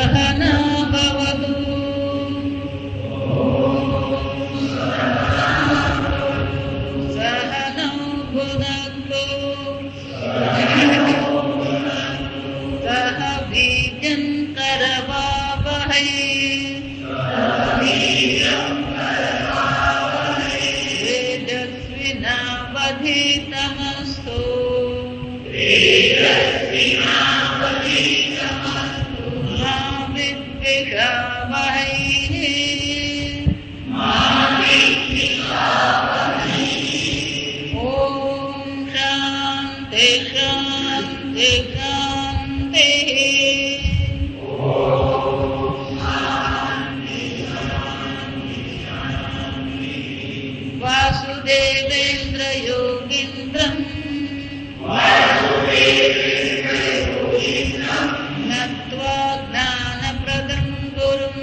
सहना भवतु। सहनौ भुनक्तु सह वीर्यं करवावहै तेजस्विनावधीतमस्तु मा विद्विषावहै। ॐ शान्ति शान्ति शान्तिः। वासुदेवेन्द्र योगीन्द्रम् नत्वा ज्ञानप्रदं गुरुम्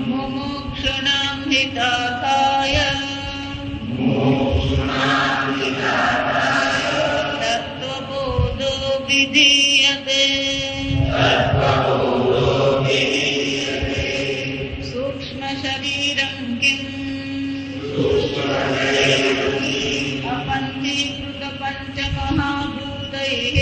मुमुक्षूणां हितार्थाय तत्त्वबोधो विधीयते। सूक्ष्मशरीरं किम् अपञ्चीकृतपञ्चमहाभूतैः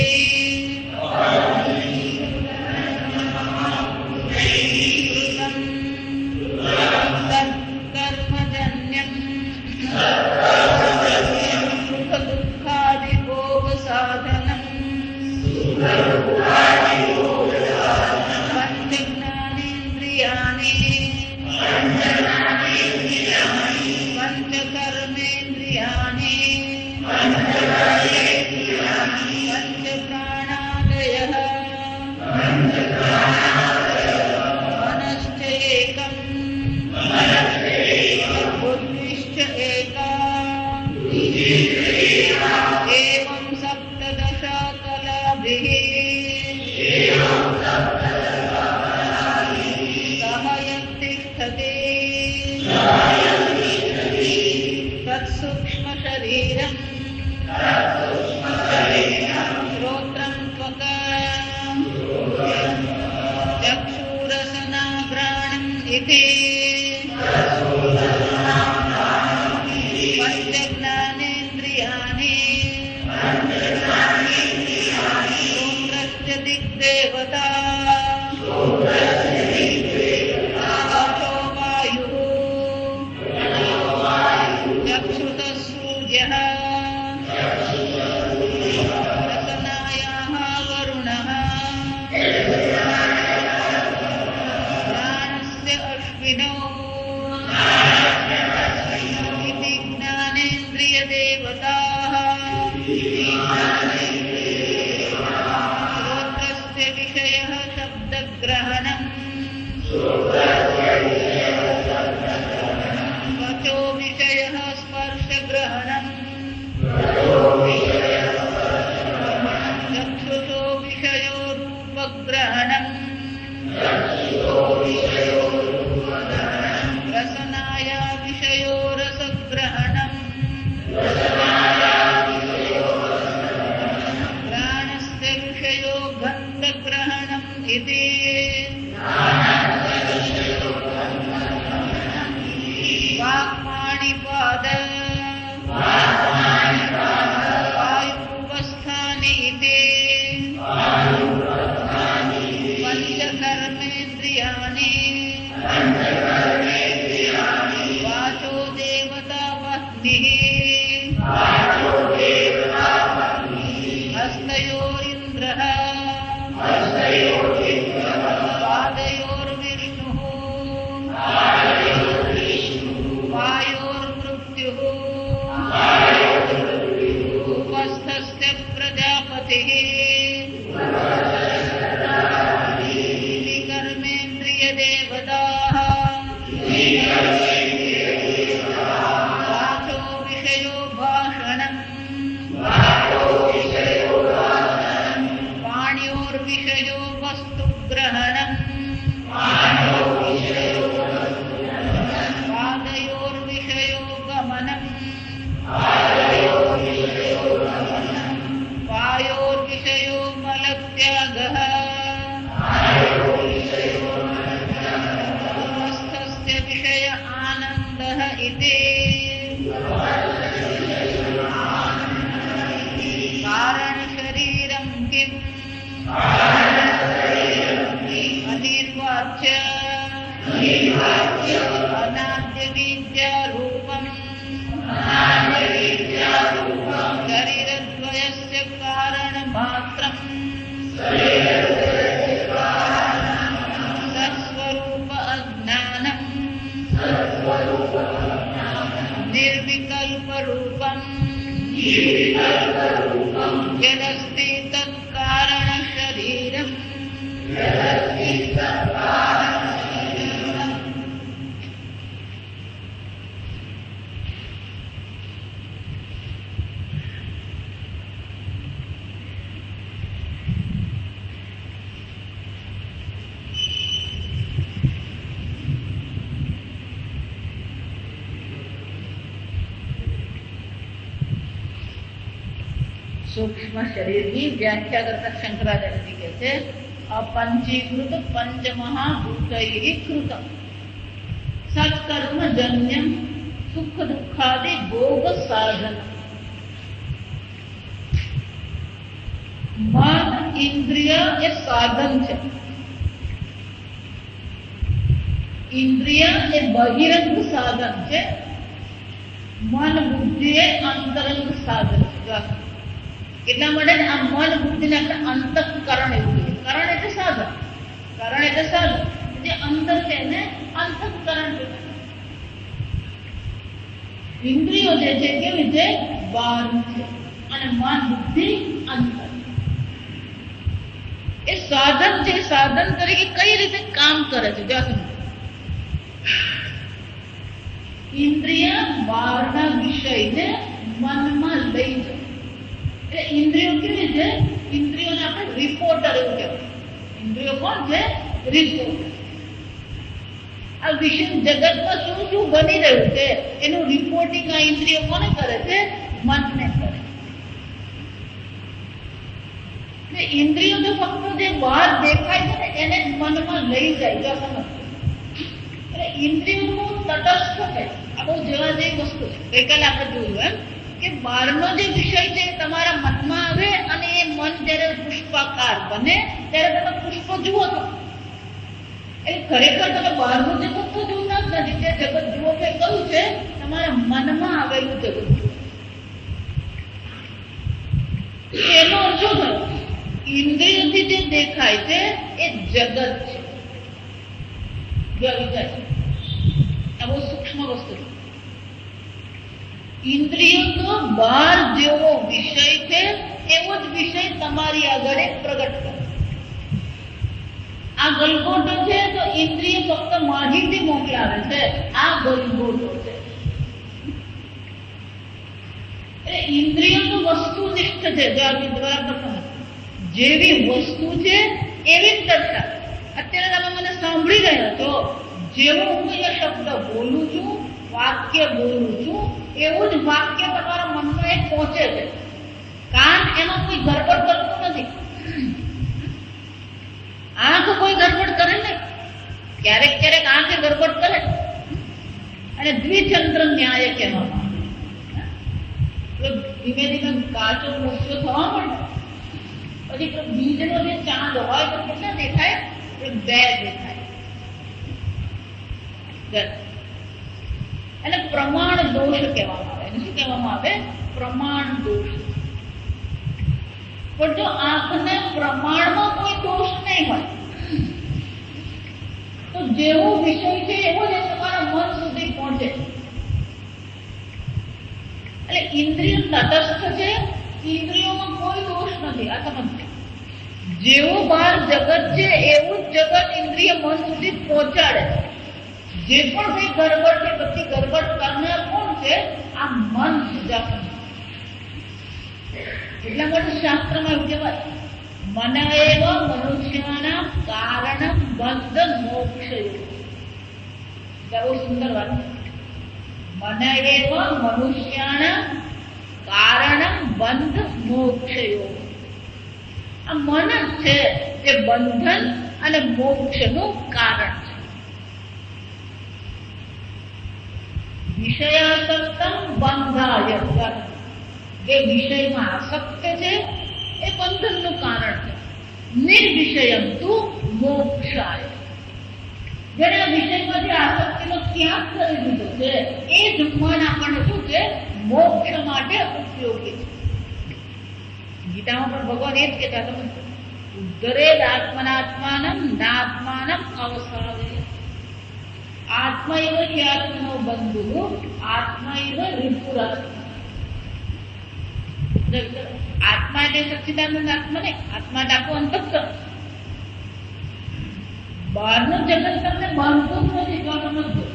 तत्कर्मजन्यं सुखदुःखादिभोगसाधनम् पञ्चज्ञानेन्द्रियाणि पञ्चकर्मेन्द्रियाणि पञ्चप्राणादयः मनश्चैकम् बुद्धिश्च एका एवं सप्तदशा कलाभिः सह यत्तिष्ठति तत्सूक्ष्मशरीरम् श्रोत्रं त्वक चक्षुरसनाघ्राणम् इति पञ्चज्ञानेन्द्रियाणि श्रोत्रस्य दिग्देवता वाचो वायुः चक्षुतः सूर्यः रसनायाः वरुणः ज्ञानस्य अश्विनौ इति ज्ञानेन्द्रियदेवताः। श्रोत्रस्य विषयः शब्दग्रहणम् वचो विषयः स्पर्शग्रहणम् चक्षुषो विषयो रूपग्रहणम् रसनाया विषयो रसग्रहणम् घ्राणस्य विषयो गन्धग्रहणम् इति वाक्पाणिपाद वायुवस्थानि इति पञ्चकर्मेन्द्रियाणि वाचो देवता पत्निः हस्तयोरिन्द्रः पादयोर्विष्णुः वायोर्मृत्युः उपस्थस्य प्रजापतिः इति कर्मेन्द्रियदेवताः। वाचो विषयो भाषणम् पाणियोर्विषयो वस्तुग्रहणम् पादयोर्विषयो गमनम् वायोर्विषयो मल मलत्यागः स्वस्थस्य विषय आनन्दः इति कारणशरीरं किम् अनिर्वाच्य अनाद्यविद्यारूपम् शरीरद्वयस्य कारणमात्रम् सत्स्वरूप अज्ञानम् निर्विकल्परूपम् यदस्ति तत्कारणशरीरम् सूक्ष्म शरीर की व्याख्या करता शंकराचार्य जी कहते अपंचीकृत पंचमहाभूतैः कृतम सत्कर्म जन्यम सुख दुखादि भोग साधन मन इंद्रिय એ સાધન છે इंद्रिय એ બહિરંગ સાધન છે मन बुद्धि એ અંતરંગ સાધન છે એટલા માટે આ મન બુદ્ધિને આપણે અંતઃકરણ એવું કહીએ કરણ એટલે સાધન કરણ એટલે સાધન જે અંતર છે એને અંતઃકરણ કહેવાય ઇન્દ્રિયો જે છે કેવી છે બહાર છે અને મન બુદ્ધિ અંતર એ સાધન છે સાધન તરીકે કઈ રીતે કામ કરે છે જો ઇન્દ્રિય બહારના વિષયને મનમાં લઈ જાય इंद्रियों केवी છે इंद्रियों ने આપણે રિપોર્ટર એવું કહેવાય इंद्रियों કોણ છે રિપોર્ટર આ વિશ્વ જગતમાં શું શું બની રહ્યું છે એનું રિપોર્ટિંગ આ ઇન્દ્રિયો કોને કરે છે મનને કરે છે ઇન્દ્રિયો તો ફક્ત જે બહાર દેખાય છે ને એને મનમાં લઈ જાય જો સમજ એટલે ઇન્દ્રિયોનું તટસ્થ છે આ બહુ જેવા જેવી વસ્તુ છે ગઈકાલે આપણે જોયું એમ કે બહારનો જે વિષય છે તમારા મનમાં આવે અને એ મન જ્યારે પુષ્પાકાર બને ત્યારે તમે પુષ્પ જુઓ છો એટલે ખરેખર તમે બહારનું જગત તો જોતા જ નથી જે જગત જુઓ કે કયું છે તમારા મનમાં આવેલું જગત જુઓ એનો અર્થ શું થયો ઇન્દ્રિયથી જે દેખાય છે એ જગત છે જો વિચાર આ બહુ સૂક્ષ્મ વસ્તુ છે इंद्रियों तो बार जेवो विषय थे एवो ज विषय तमारी आगळे प्रगट करे आ गलगोटो छे तो इंद्रिय फक्त माहिती मोकलावे छे आ गलगोटो छे ए इंद्रिय तो वस्तुनिष्ठ छे जो आपने बराबर समझ जेवी वस्तु छे एवी ज दर्शा અત્યારે તમે મને સાંભળી રહ્યા છો જેવો હું એ શબ્દ બોલું છું વાક્ય બોલું છું એવું જ વાક્ય તમારા મનમાં એક પહોંચે છે કાન એમાં કોઈ ગડબડ કરતું નથી આંખ કોઈ ગડબડ કરે નહીં ક્યારેક ક્યારેક આંખે ગડબડ કરે અને દ્વિચંદ્ર ન્યાય કહેવામાં આવે ધીમે ધીમે કાચો મોટો થવા માંડે પછી બીજનો જે ચાંદ હોય તો કેટલા દેખાય બે દેખાય એને પ્રમાણ દોષ કહેવામાં આવે એને શું કહેવામાં આવે પ્રમાણ દોષ પણ જો આંખને પ્રમાણમાં કોઈ દોષ નહીં હોય તો જેવો વિષય છે એવો જ તમારા મન સુધી પહોંચે એટલે ઇન્દ્રિય તટસ્થ છે ઇન્દ્રિયોમાં કોઈ દોષ નથી આ સમજ જેવું બહાર જગત છે એવું જ જગત ઇન્દ્રિય મન સુધી પહોંચાડે જે પણ કઈ ગડબડ છે બધી ગડબડ કરનાર કોણ છે આ મન સુધા એટલા માટે શાસ્ત્રમાં એવું કહેવાય મન એવ મનુષ્યના કારણ બંધ મોક્ષ બહુ સુંદર વાત મન એવ મનુષ્યના કારણ બંધ મોક્ષ આ મન જ છે જે બંધન અને મોક્ષનું કારણ છે. વિષયાસક્તમ બંધાય, જે વિષયમાં આસક્ત છે એ બંધનનું કારણ છે. નિર્વિષયમ તુ મોક્ષાય, જેને આ વિષયમાંથી આસક્તિનો ત્યાગ કરી દીધો છે એ જ મન આપણને શું છે, મોક્ષ માટે ઉપયોગી છે. ગીતામાં પણ ભગવાન એ જ કહેતા તમે ઉદ્ધરેદ આત્મનાત્માનમ નાત્માનમ અવસાદે, આત્મૈવ ખ્યાત્મનો બંધુ આત્મૈવ રિપુરાત્મા. આત્મા એટલે સચ્ચિદાનંદ આત્મા ને, આત્મા એટલે આખું અંતઃકરણ. બહારનું જગત તમને બાંધતું જ નથી, જો સમજજો.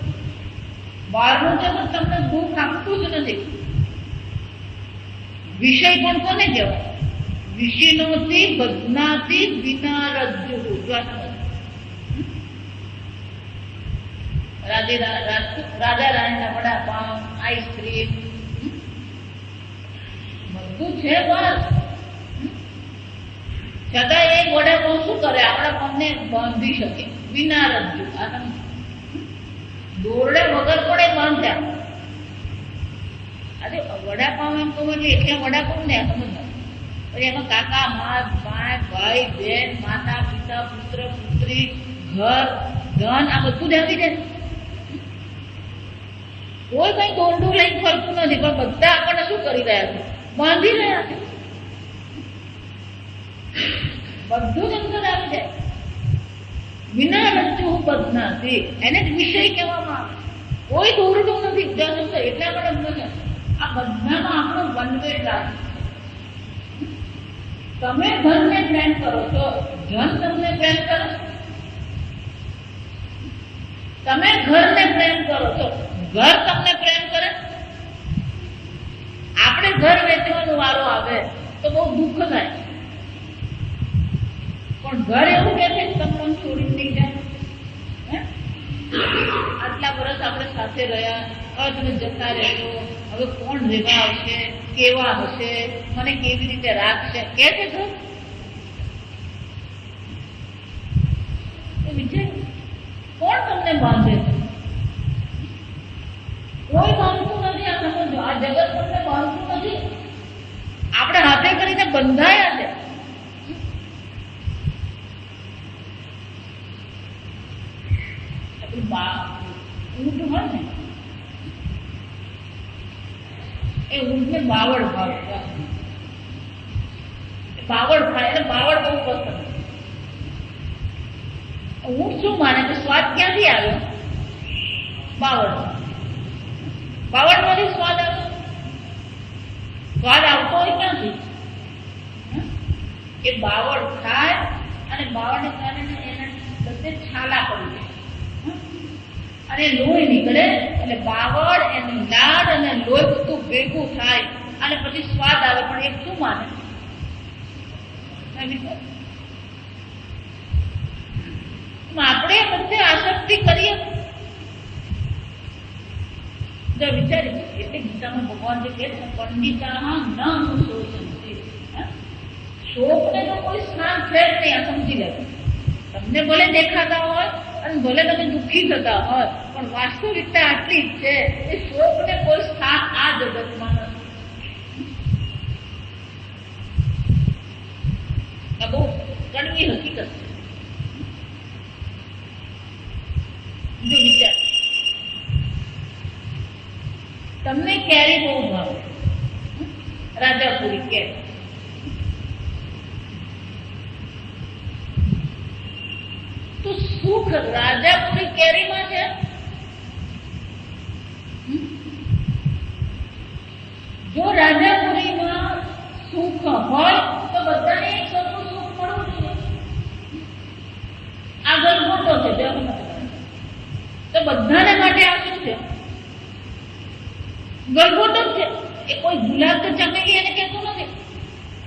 બહારનું જગત તમને દુઃખ આપતું જ નથી. વિષય પણ કોને કહેવાય? વિષયનોથી બદનાથી વિના રજ્જુ. રાજા રાણીના વડાપાવ, આઈસ્ક્રીમ બધું છે બસ. છતાં એ વડાપાવ શું કરે? આપણા મનને બાંધી શકે વિના રજ્જુ. દોરડે વગર પડે બાંધ્યા. આજે વડાપાવ એમ કહું એટલે એટલા વડાપાવ ને સમજ. પછી એમાં કાકા, મા, ભાઈ, બહેન, માતા, પિતા, પુત્ર, પુત્રી, ઘર, ધન આ બધું જ આવી જાય. કોઈ કઈ દોરડું લઈને ફરતું નથી, પણ બધા આપણને શું કરી રહ્યા છે? બાંધી રહ્યા છે. બધું જ અંદર આવી જાય. વિના રજ્જુ બદનાથી, એને જ વિષય કહેવામાં આવે. કોઈ દોરડું નથી, એટલા માટે નથી. આ બધામાં આપણો વનવેટ લાગે. તમે ધનને પ્રેમ કરો છો, ધન તમને પ્રેમ કરે. તમે ઘરને પ્રેમ કરો છો, ઘર તમને પ્રેમ કરે. આપણે ઘર વેચવાનો વારો આવે તો બહુ દુઃખ થાય, પણ ઘર એવું કે છે તમને છોડીને નહીં જાય. આટલા વર્ષ આપણે સાથે રહ્યા, હવે તમે જતા રહેશો, હવે કોણ રહેવા આવશે, કેવા હશે, મને કેવી રીતે રાખશે, કે છે ઘર. વિચાર, કોણ તમને બાંધે છે? કોઈ બાંધતું નથી. આ સમજો, આ જગત તમને બાંધતું નથી. આપણે હાથે કરીને બંધાયા છે. ઊંટ હોય ને, એ ઊંટને બાવળ ભાવે. બાવળ ખાય એટલે બાવળ બહુ પસંદ. ઊંટ શું માને કે સ્વાદ ક્યાંથી આવ્યો? બાવળ. બાવળમાંથી સ્વાદ આવ્યો. સ્વાદ આવતો હોય ક્યાંથી? એ બાવળ ખાય અને બાવળને કારણે એના બધે છાલા પડી જાય અને લોહી નીકળે. એટલે બાવળ એની લાડ અને લોહી બધું ભેગું થાય અને પછી સ્વાદ આવે. પણ એ શું માને? આપણે બધે આસક્તિ કરીએ. વિચારી, એટલે ગીતામાં ભગવાન જે કહે છે પંડિતા ન અનુશોચંતિ, શોકને તો કોઈ સ્થાન છે જ નહીં. આ સમજી લેવું. તમને ભલે દેખાતા હોય અને ભલે તમે દુઃખી થતા હોય, પણ વાસ્તવિકતા આટલી જ છે એ શોકને કોઈ સ્થાન આ જગતમાં નથી. આ બહુ કડવી હકીકત છે. જો વિચાર, તમને કેરી બહુ ભાવે, રાજાપુરી કેરી. તો સુખ રાજાપુરી કેરીમાં છે? જો રાજાપુરીમાં સુખ હોય તો બધાને એક સરખું સુખ મળવું જોઈએ. આ ગલગોટો છે, તો બધાને માટે આ શું છે? ગલગોટો જ છે. એ કોઈ ગુલાબ કે ચમેલી એને કહેતું નથી.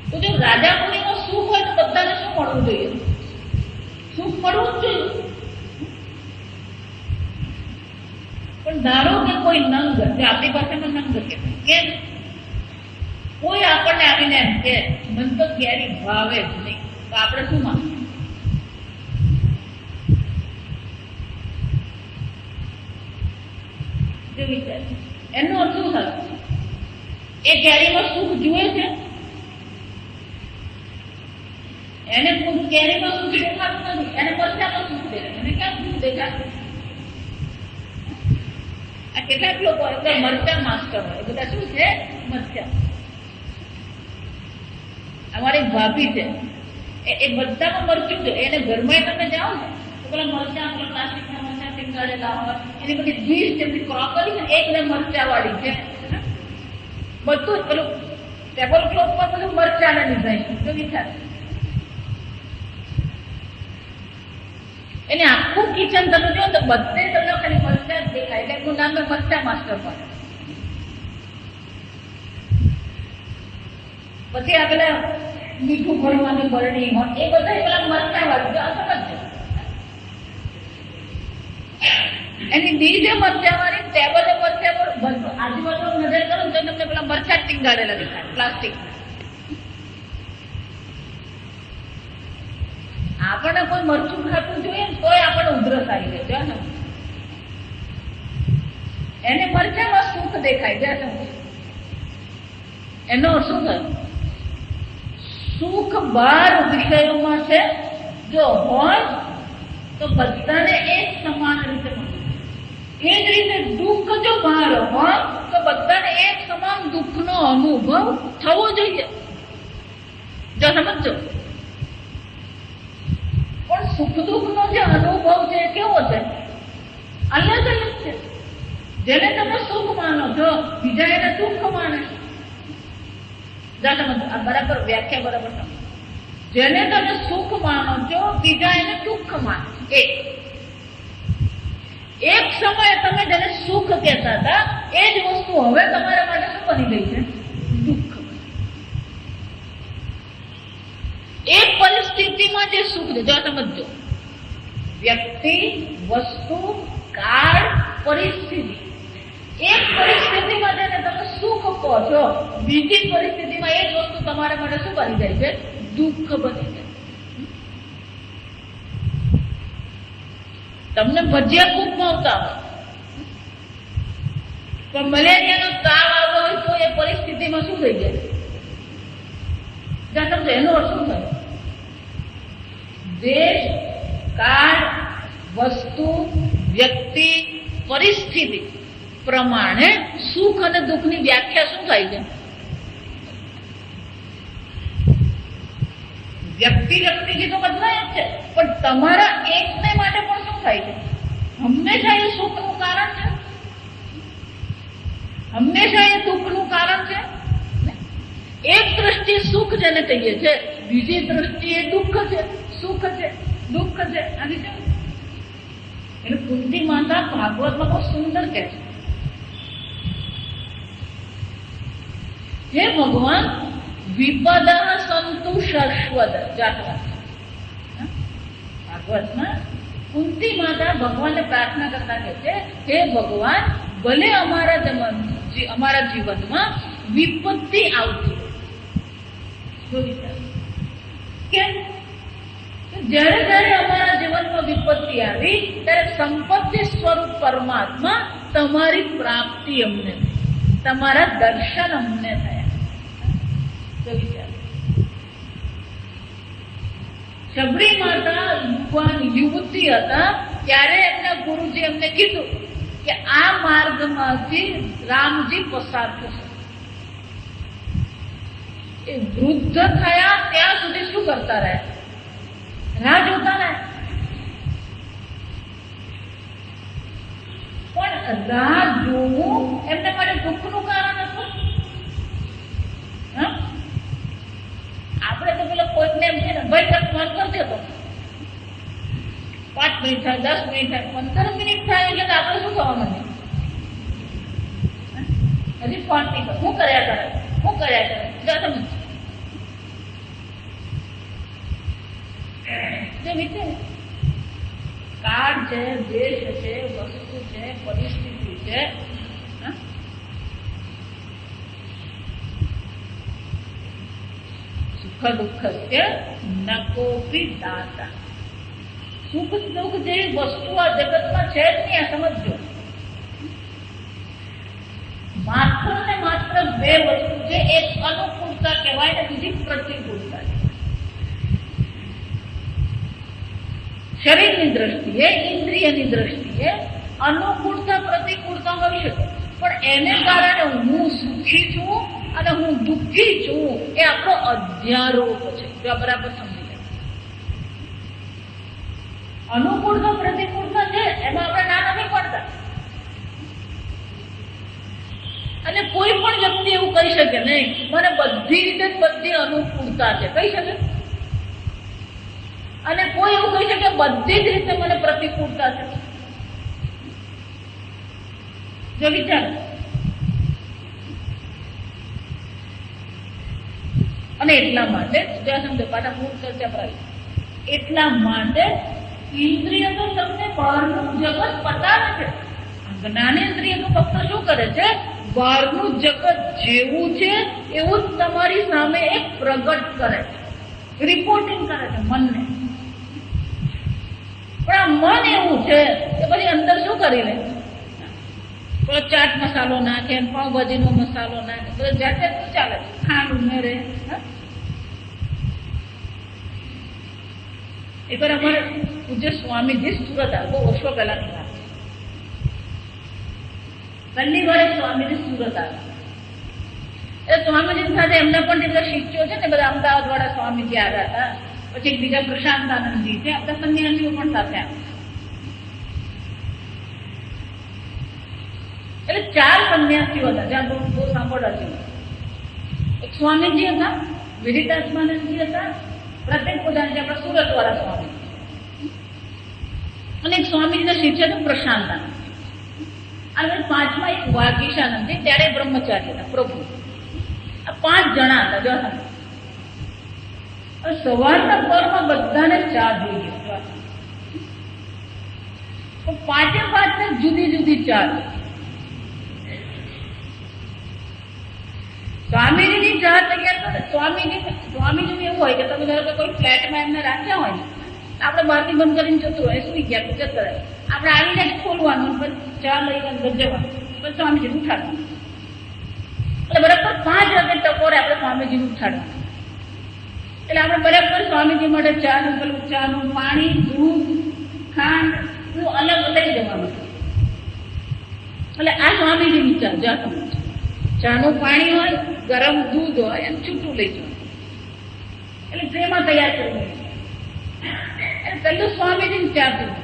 તો જો રાજાપુરીમાં સુખ હોય તો બધાને શું મળવું જોઈએ? સુખ મળવું જ જોઈએ. પણ ધારો કે કોઈ નંગ, જે આપણી ભાષામાં નંગ કે કોઈ આપણને આવીને એમ કે મને તો કેરી ભાવે જ નહીં, તો આપણે શું માનવું? વિચાર એનો અર્થ શું થશે? એ કેરીમાં સુખ જુએ છે? એને કેરીમાં સુખ દેખાતું નથી, એને મરચામાં સુખ દેખાય. એને ક્યાં સુખ દેખાતું? આ કેટલાક લોકો મરચા માસ્ટર હોય, એ બધા શું છે? મરચા. અમારી ભાભી છે, એ બધામાં મરચું છે. એને ઘરમાં તમે જાઓ ને તો પેલા મરચા પ્લાસ્ટિકના મરચા ટીંગાડેલા હોય, એની બધી ડીશ જેમની ક્રોકરી છે એકદમ મરચા વાળી છે. બધું જ પેલું ટેબલ ક્લોથ પર બધું મરચાના ડિઝાઇન જો વિચાર. એને આખું કિચન તમે જો તો બધે તમને ખાલી મરચા જ દેખાય. એટલે એનું નામ મરચા માસ્ટર પડે. પછી આ પેલા મીઠું ભરવાની બરણી હોય એ બધા પેલા મરચા વાળી સમજજો. એની બીજે મરચા વાળી, ટેબલે મરચા પર આજુબાજુ નજર કરો તો તમને પેલા મરચા ટીંગાડેલા દેખાય પ્લાસ્ટિક. આપણને કોઈ મરચું ખાતું જોઈએ ને તોય આપણને ઉધરસ આવી જાય છે. એને મરચામાં સુખ દેખાય છે. એનો શું થાય? સુખ 12 વિષયોમાં છે. જો હોય તો બધાને એક સમાન રીતે મળે. એ જ રીતે દુઃખ જો બહાર હોય તો બધાને એક સમાન દુઃખનો અનુભવ થવો જોઈએ. જો સમજો. પણ સુખ દુઃખનો જે અનુભવ છે કેવો છે? અલગ અલગ છે. જેને તમે સુખ માનો છો બીજા એને દુઃખ માને. આ બરાબર વ્યાખ્યા બરાબર સમજો. જેને તમે સુખ માનો છો બીજા એને દુઃખ માને. એક સમયે તમે જેને સુખ કહેતા હતા એ જ વસ્તુ હવે તમારા માટે શું બની ગઈ છે? દુઃખ. એક પરિસ્થિતિમાં જે સુખ છે જો સમજો. વ્યક્તિ, વસ્તુ, કાળ, પરિસ્થિતિ. એક પરિસ્થિતિમાં જેને તમે સુખ કહો છો બીજી પરિસ્થિતિમાં એ જ વસ્તુ તમારા માટે શું બની જાય છે? દુઃખ બની જાય. તમને ભજીયા ખૂબ ભાવતા હોય પણ મલેરિયાનો તાવ આવ્યો હોય તો એ પરિસ્થિતિમાં શું થઈ જાય? સમજો એનો અર્થ શું થાય? દેશ, કાળ, વસ્તુ, વ્યક્તિ, પરિસ્થિતિ પ્રમાણે સુખ અને દુઃખની વ્યાખ્યા શું થાય છે? વ્યક્તિથી તો બદલાય જ છે પણ તમારા એકને માટે પણ શું થાય છે? હંમેશા એ સુખનું કારણ છે, હંમેશા એ દુઃખનું કારણ છે. એક દ્રષ્ટિએ સુખ જેને કહીએ છે, બીજી દ્રષ્ટિએ દુઃખ છે. સુખ છે, દુઃખ છે. આની છે એટલે કુંતી માતા ભાગવતમાં બહુ સુંદર કહે છે, હે ભગવાન વિપદ સંતુ શશ્વત. ભાગવતમાં કુંતી માતા ભગવાનને પ્રાર્થના કરતા કહે છે, હે ભગવાન ભલે અમારા જીવનમાં વિપત્તિ આવતી કેમ? જ્યારે જ્યારે અમારા જીવનમાં વિપત્તિ આવી ત્યારે સંપત્તિ સ્વરૂપ પરમાત્મા તમારી પ્રાપ્તિ અમને થઈ, તમારા દર્શન અમને થયા. શબરી માતા યુવતી હતા ત્યારે એમના ગુરુજી એમને કીધું કે આ માર્ગમાંથી રામજી પસાર થશે. એ વૃદ્ધ થયા ત્યાં સુધી શું કરતા રહ્યા? રાહ જોતા રહ્યા. પણ રાહ જોવું એમના માટે દુઃખનું કારણ હતું. આપણે તો પેલો કોઈકને એમ છે ને ભાઈ તક ફોન કરજો તો 5 મિનિટ થાય, 10 મિનિટ થાય, 15 મિનિટ થાય એટલે આપણે શું થવા માંગે? હજી ફોન નહીં કરે. શું કર્યા કરે? કાળ છે, દેશ છે, વસ્તુ છે, પરિસ્થિતિ છે, સુખ દુઃખસ્ય ન કોપી દાતા. સુખ દુઃખ જેવી વસ્તુ આ જગતમાં છે જ નહીં. આ સમજો, માત્ર ને માત્ર બે વસ્તુ છે. એક અનુકૂળતા કહેવાય ને બીજી પ્રતિકૂળતા. શરીરની દ્રષ્ટિએ, ઇન્દ્રિયની દ્રષ્ટિએ અનુકૂળતા પ્રતિકૂળતા હોઈ શકે, પણ એને કારણે હું સુખી છું અને હું દુઃખી છું એ આપણો અધ્યારોપ છે. જો બરાબર સમજી લે. અનુકૂળતા પ્રતિકૂળતા છે એમાં આપણે ના નથી પડતા. અને કોઈ પણ વ્યક્તિ એવું કહી શકે નહીં મને બધી રીતે બધી અનુકૂળતા છે, કહી શકે. અને કોઈ એવું કહી શકે બધી જ રીતે મને પ્રતિકૂળતા છે. જો વિચાર. અને એટલા માટે પાછા મૂળ ચર્ચા કરાવી. એટલા માટે ઇન્દ્રિય તો તમને બહારનું જગત બતાવે છે. જ્ઞાનેન્દ્રિય તો ફક્ત શું કરે છે? બહારનું જગત જેવું છે એવું જ તમારી સામે એક પ્રગટ કરે છે, રિપોર્ટિંગ કરે છે મનને. પણ આ મન એવું છે કે પછી અંદર શું કરી લે? પેલો ચાટ મસાલો નાખે, પાઉંભાજીનો મસાલો નાખે, તો જાતે શું ચાલે? ખાંડ ઉમેરે. એકવાર અમારે પૂજ્ય સ્વામીજી સુરત આવે, બહુ વર્ષો પહેલાની વાત. પહેલી વાર સ્વામીજી સુરત આવે. એટલે સ્વામીજી સાથે એમના પણ જેટલા શિષ્યો છે ને બધા અમદાવાદ વાળા સ્વામીજી આવ્યા હતા. પછી બીજા પ્રશાંતાનંદજી છે, આપણા સંન્યાસીઓ પણ સાથે આવ્યા. એટલે 4 સંન્યાસીઓ હતા, જ્યાં બહુ સાંભળ હતી. એક સ્વામીજી હતા, વિરિતાત્માનંદજી હતા, પ્રત્યેક પોતાની આપણા સુરત વાળા સ્વામી, અને એક સ્વામીજીના શિષ્ય હતું પ્રશાંતાનંદ. અને 5મા એક વાગીશાનંદજી, ત્યારે બ્રહ્મચારી હતા પ્રભુ. આ 5 જણા હતા. જો સવારના પરમાં બધાને ચા જોઈએ. પાંચે 5 જુદી જુદી ચા. સ્વામીજીની ચા તૈયાર કરે. સ્વામીજી એવું હોય કે તમે ધારો કે કોઈ ફ્લેટમાં એમને રાખ્યા હોય ને, આપણે બહારથી બંધ કરીને જતું હોય, સુઈ ગયા જતું રહે, આપણે આવીને જ ખોલવાનું, પછી ચા લઈને અંદર જવાનું, પછી સ્વામીજીને ઉઠાડવાનું. એટલે બરાબર 5 વાગે ટકોરે આપણે સ્વામીજીને ઉઠાડવાનું. એટલે આપણે બરાબર સ્વામીજી માટે ચાનું પેલું ચાનું પાણી, દૂધ, ખાંડ અલગ લઈ જવાનું. એટલે આ સ્વામીજીની ચા. જો ચાનું પાણી હોય, ગરમ દૂધ હોય, એમ છૂટું લઈ જવાનું. એટલે ટ્રેમાં તૈયાર કરવું. એટલે પેલું સ્વામીજીની ચા પીવું.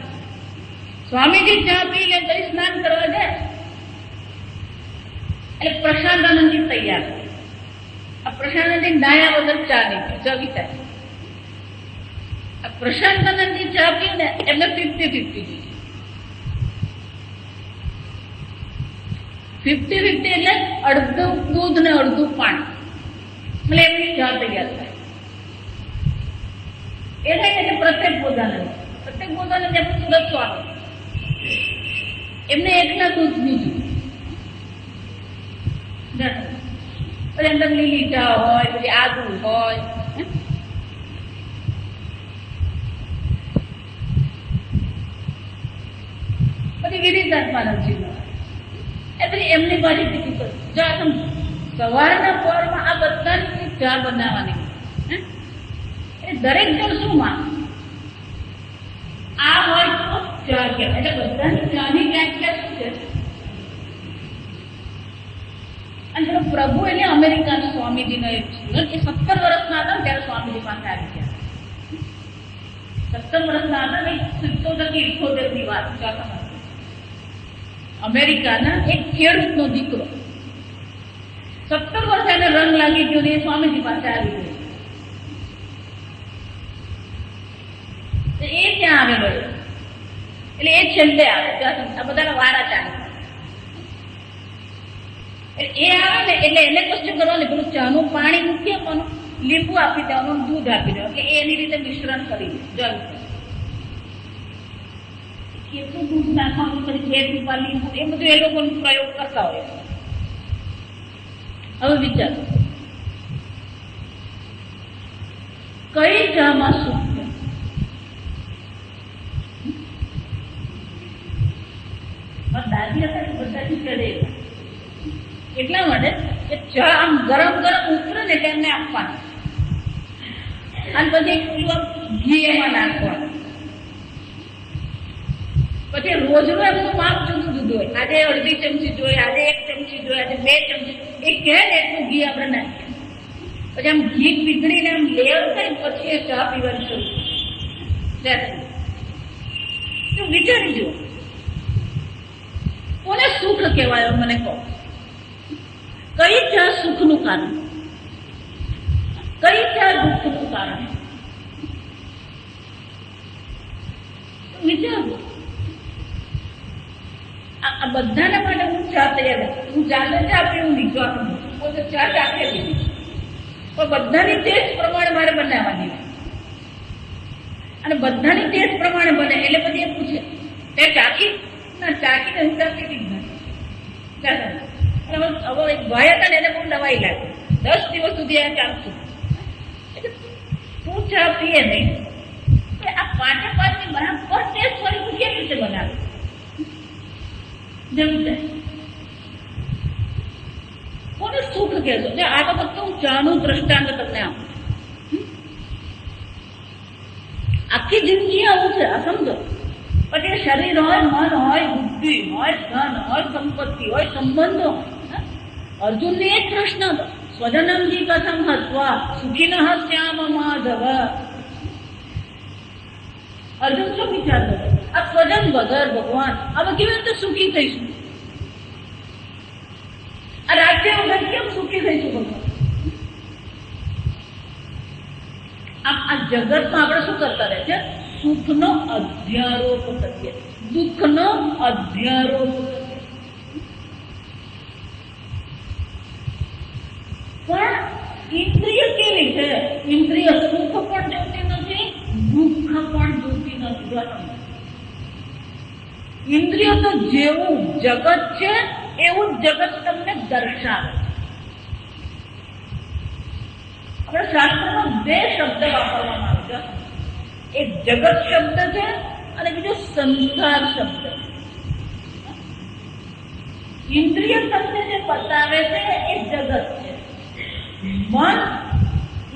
સ્વામીજી ચા પી લે પછી સ્નાન કરવા જાય. એટલે પ્રશાંતાનંદજી તૈયાર. આ પ્રશાંતાનંદજી નાયા વગર ચા નહીં પીએ. જો વિચાર. આ પ્રશાંતાનંદજી ચા પીને એમને 50-50 એટલે અડધું દૂધ ને અડધું પાણી. એટલે એમની ચા તૈયાર થાય. એ થાય કે પ્રત્યેક પોતાને આપણે સુરત સ્વામી એમને એકલા દૂધ બીજું. પછી અંદર લીલી ચા હોય, પછી આદુ હોય. પછી વિરિતાત્માનંદજી એ પછી એમની બાજુ બીજું કરું. જો આ સમજો, સવારના પરમાં આ બધાની ચા બનાવવાની. દરેક જણ શું માને? આ હોય તો ચા કહેવાય. એટલે બધાની ચાની વ્યાખ્યા શું છે? અને પેલો પ્રભુ એટલે અમેરિકાના સ્વામીજીનો એક સ્ટુડન્ટ, એ 17 વર્ષના હતા ત્યારે સ્વામીજી પાસે આવી ગયા. 17 વર્ષના હતા ને, 77 કે 78 ની વાત. અમેરિકાના એક ખેડૂતનો દીકરો 17 વર્ષ એને રંગ લાગી ગયો ને એ સ્વામીજી પાસે આવી ગયો. એ ક્યાં આવેલો? એટલે એ છેલ્લે આવે. આ બધાના વારા ચાલે. એ આવે ને એટલે એને કશું કરવાનું, પેલું ચાનું પાણી મૂકી આપવાનું, લીંબુ આપી દેવાનું, દૂધ આપી દેવાનું, કે એની રીતે મિશ્રણ કરી દે. કેટલું દૂધ નાખવાનું, પછી 2 ટીપા લીંબુ, એ બધું એ લોકો પ્રયોગ કરતા હોય. હવે વિચારો, કઈ ચામાં સુખ છે? દાદી હતા બધાથી ચડે એટલા માટે કે ચા આમ ગરમ ગરમ ઉતરે ને તેમને આપવાનું, અને પછી ઘી એમાં નાખવાનું. પછી રોજનું એમનું માપ જુદું જુદું હોય. આજે અડધી ચમચી જોઈએ, આજે 1 ચમચી જોઈએ, આજે 2 ચમચી. એ કહે ને એટલું ઘી આપણે નાખીએ. પછી આમ ઘી પીગળીને આમ લેયર થાય પછી એ ચા પીવાની શરૂ. તો વિચારી જુઓ, કોને સુખ કહેવાય મને કહો? કઈ ચા સુખનું કારણ? કઈ ચા દુઃખનું કારણ? વિચારો. આ બધાના માટે હું ચા તૈયાર નથી. હું જાતે ચા પીવું નહીં, જો પોતે ચા ચાખે પીવી, પણ બધાની ટેસ્ટ પ્રમાણે મારે બનાવવાની હોય, અને બધાની ટેસ્ટ પ્રમાણે બને. એટલે પછી એ પૂછે તે ચાખી? ના, ચાખીને હું ચા પીવી જ નથી. હવે એક ભાઈ હતા ને, એને બહુ નવાઈ લાગે. 10 દિવસ સુધી આ ચાલતું. તું ચા પીએ નહીં, આ 5-5 બરાબર ટેસ્ટ કરી તું કેવી રીતે બનાવે? કોને સુખ કહેશો? આ તો ફક્ત હું ચાનું દ્રષ્ટાંત તમને આપું. આખી જિંદગી આવું છે, આ સમજો. પછી શરીર હોય, મન હોય, બુદ્ધિ હોય, ધન હોય, સંપત્તિ હોય, સંબંધો. અર્જુનને એક પ્રશ્ન હતો, સ્વજનમજી કથમ હત્વા સુખિનઃ શ્યામ માધવ. અર્જુન શું વિચારતો હતો? આ સ્વજન વગર ભગવાન હવે કેવી રીતે સુખી થઈશું? આ રાજ્ય વગર કેમ સુખી થઈશું ભગવાન? આ જગતમાં આપણે શું કરતા રહે છે? સુખનો અધ્યારોપ કરીએ, દુઃખનો અધ્યારોપ કરીએ. પણ ઇન્દ્રિય કેવી છે? ઇન્દ્રિય સુખ પણ જોતી નથી, દુઃખ પણ જોતી નથી. ઇન્દ્રિય તો જેવું જગત છે એવું જગત તમને દર્શાવે. આપણા શાસ્ત્રમાં 2 શબ્દ વાપરવામાં આવે છે. એક જગત શબ્દ છે અને બીજો સંસાર શબ્દ. ઇન્દ્રિય તમને જે બતાવે છે એ જગત છે. મન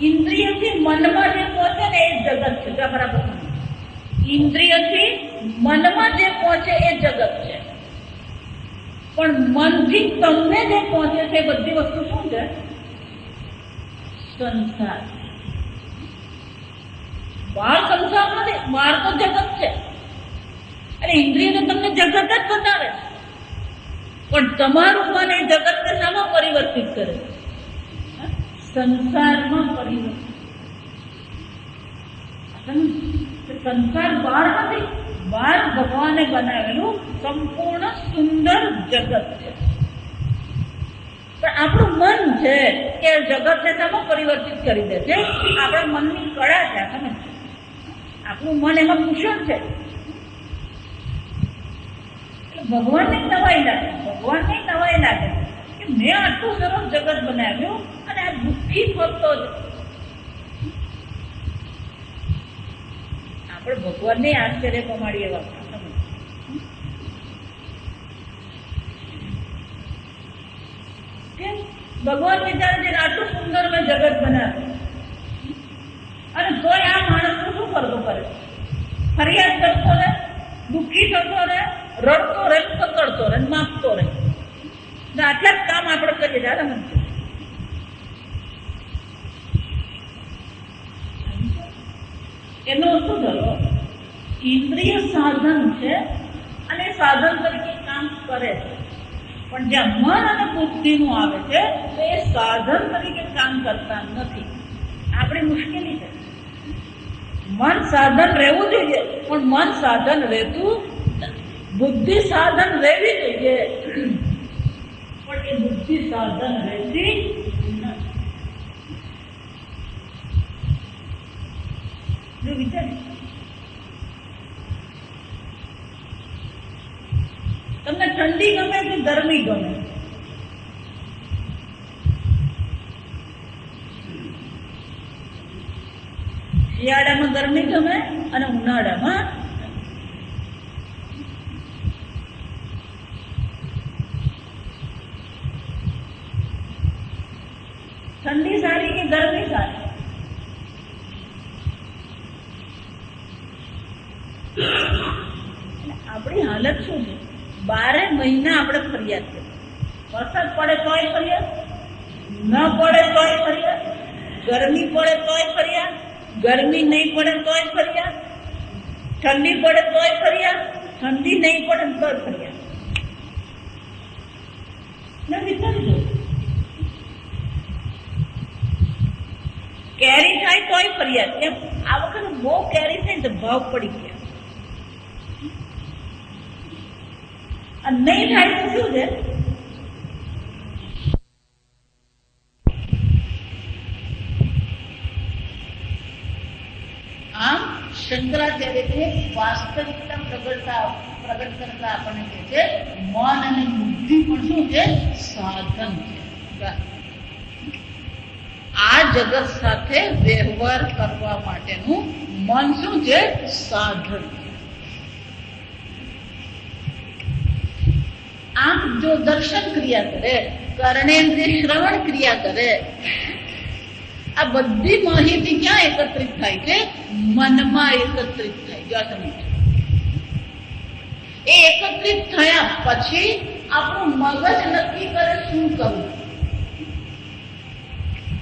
ઇન્દ્રિયથી મનમાં જે પહોંચે ને એ જગત છે. બરાબર. ઇન્દ્રિયથી મનમાં જે પહોંચે એ જગત છે, પણ મનથી તમને જે પહોંચે છે એ બધી વસ્તુ શું છે? સંસાર. બહાર સંસાર નથી, બહાર તો જગત છે. અને ઇન્દ્રિય તમને જગત જ બતાવે છે, પણ તમારું મન એ જગતને શામાં પરિવર્તિત કરે? સંસારમાં પરિવર્તિત. સંસાર બહાર નથી, બહાર ભગવાને બનાવેલું સંપૂર્ણ સુંદર જગત છે. પણ આપણું મન છે કે જગતને શામાં પરિવર્તિત કરી દે છે? આપણા મનની કળા છે. આપણું મન એમાં કુશળ છે. ભગવાનને નવાઈ લાગે, ભગવાનને નવાઈ લાગે કે મેં આટલું સરસ જગત બનાવ્યું અને આ દુઃખી થતો જ. આપણે ભગવાનને આશ્ચર્ય પમાડીએ. ભગવાન વિચારે છે આટલું સુંદર મેં જગત બનાવ્યું, અને તોય આ માણસ શું કરતો કરે? ફરિયાદ કરતો રહે, દુઃખી થતો રહે, રડતો રહે, પકડતો રહે, માગતો રહે. આટલા જ કામ આપણે કરીએ દાદા મને. એનો શું થયો? ઇન્દ્રિય સાધન છે અને સાધન તરીકે કામ કરે છે, પણ જ્યાં મન અને બુદ્ધિનું આવે છે તો એ સાધન તરીકે કામ કરતા નથી. આપણી મુશ્કેલી છે. મન સાધન રહેવું જોઈએ, પણ મન સાધન રહેતું, બુદ્ધિ સાધન રહેવી જોઈએ, પણ એ બુદ્ધિ સાધન રહેતી નથી. વિચારી, તમને ઠંડી ગમે કે ગરમી ગમે? શિયાળામાં ગરમી ગમે અને ઉનાળામાં ઠંડી સારી કે ગરમી સારી? આપણી હાલત શું છે? 12 મહિના આપણે ફરિયાદ કરીએ. વરસાદ પડે તોય ફરિયાદ, ન પડે તોય ફરિયાદ, ગરમી પડે તોય ફરિયાદ, ગરમી નહીં પડે તોય ફરિયાદ, ઠંડી પડે તોય ફરિયાદ, ઠંડી નહીં પડે તોય ફરિયાદ. વિચારજો, કેરી થાય તોય ફરિયાદ. કેમ? આ વખતે બહુ કેરી થાય તો ભાવ પડી ગયા. અને નહીં થાય તો શું છે? આમ શંકરાચાર્ય વાસ્તવિકતા પ્રગટ કરતા આપણને કહે છે મન અને બુદ્ધિ પણ શું છે? સાધન છે. આ જગત સાથે વ્યવહાર કરવા માટેનું મન શું છે? સાધન. આમ જો દર્શન ક્રિયા કરે, કર્ણેન્દ્રિય શ્રવણ ક્રિયા કરે, આ બધી માહિતી ક્યાં એકત્રિત થાય છે? મનમાં એકત્રિત થાય. જો સમજો, એ એકત્રિત થયા પછી આપણું મગજ નક્કી કરે શું કરવું.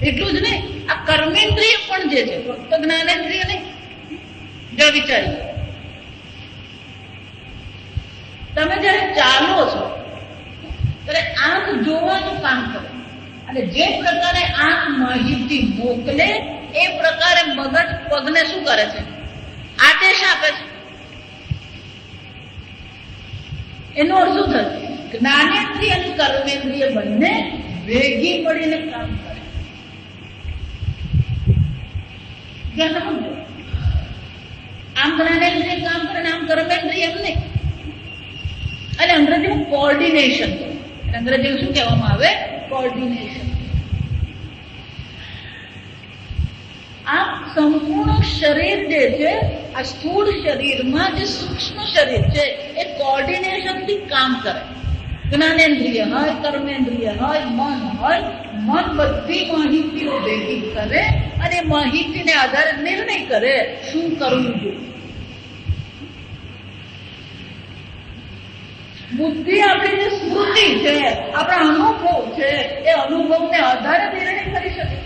એટલું જ નહીં, આ કર્મેન્દ્રિય પણ જે છે, ફક્ત જ્ઞાનેન્દ્રિય નહીં. જો વિચારી, તમે જયારે ચાલો છો ત્યારે આંખ જોવાનું કામ કરે, અને જે પ્રકારે આંખ માહિતી મોકલે એ પ્રકારે મગજ પગને શું કરે છે? આદેશ આપે છે. એનો અર્થ શું થશે? જ્ઞાનેન્દ્રિય અને કર્મેન્દ્રિય બંને ભેગી મળીને કામ કરે. આમ જ્ઞાનેન્દ્રિય કામ કરે, આમ કર્મેન્દ્રિય એમ નહીં. અને અંગ્રેજીમાં કોઓર્ડિનેશન, અંગ્રેજીમાં શું કહેવામાં આવે? કોઓર્ડિનેશન. આ સંપૂર્ણ શરીર જે છે, આ સ્થૂળ શરીરમાં જે સૂક્ષ્મ શરીર છે એ કોઓર્ડિનેશનથી કામ કરે. જ્ઞાનેન્દ્રિય હોય, કર્મેન્દ્રિય હોય, મન હોય, મન બધી માહિતીઓ ભેગી કરે અને માહિતીને આધારે નિર્ણય કરે શું કરવું જોઈએ. બુદ્ધિ આપણી જે સ્મૃતિ છે, આપણા અનુભવ છે, એ અનુભવને આધારે નિર્ણય કરી શકે.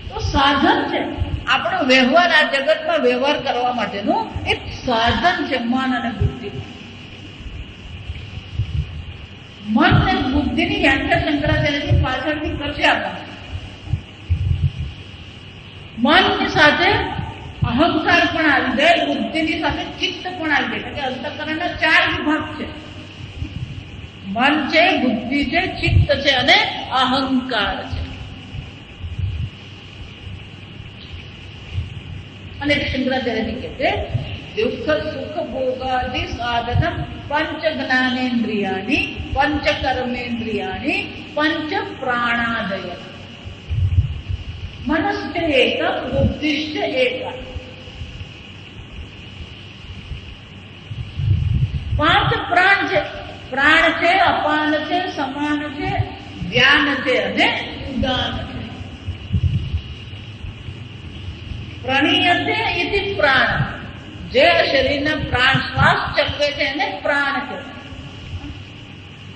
તો સાધન છે આપણો વ્યવહાર, આ જગતમાં વ્યવહાર કરવા માટેનું એક સાધન છે મન અને બુદ્ધિ. મન અને બુદ્ધિની વ્યાખ્યા શંકરાચાર્યની પાછળથી કરશે આપણને. મનની સાથે અહંકાર પણ આવી જાય, બુદ્ધિની સાથે ચિત્ત પણ આવી જાય. કે અંતઃકરણના 4 વિભાગ છે. મન છે, બુદ્ધિ છે, ચિત્ત છે અને અહંકાર છે. અને શંકરાચાર્યજી કહે છે દુઃખ સુખ ભોગાદિ સાધન પંચ જ્ઞાનેન્દ્રિયાની, પંચ કર્મેન્દ્રિયાની, પંચ પ્રાણાદય. મનશ્ચ એક, બુદ્ધિશ્ચ એક. 5 પ્રાણ છે. પ્રાણ છે, અપાન છે, સમાન છે, ધ્યાન છે અને ઉદાન છે. પ્રણીયતે ઇતિ પ્રાણ. જે શરીરના પ્રાણ શ્વાસ ચલવે છે એને પ્રાણ છે.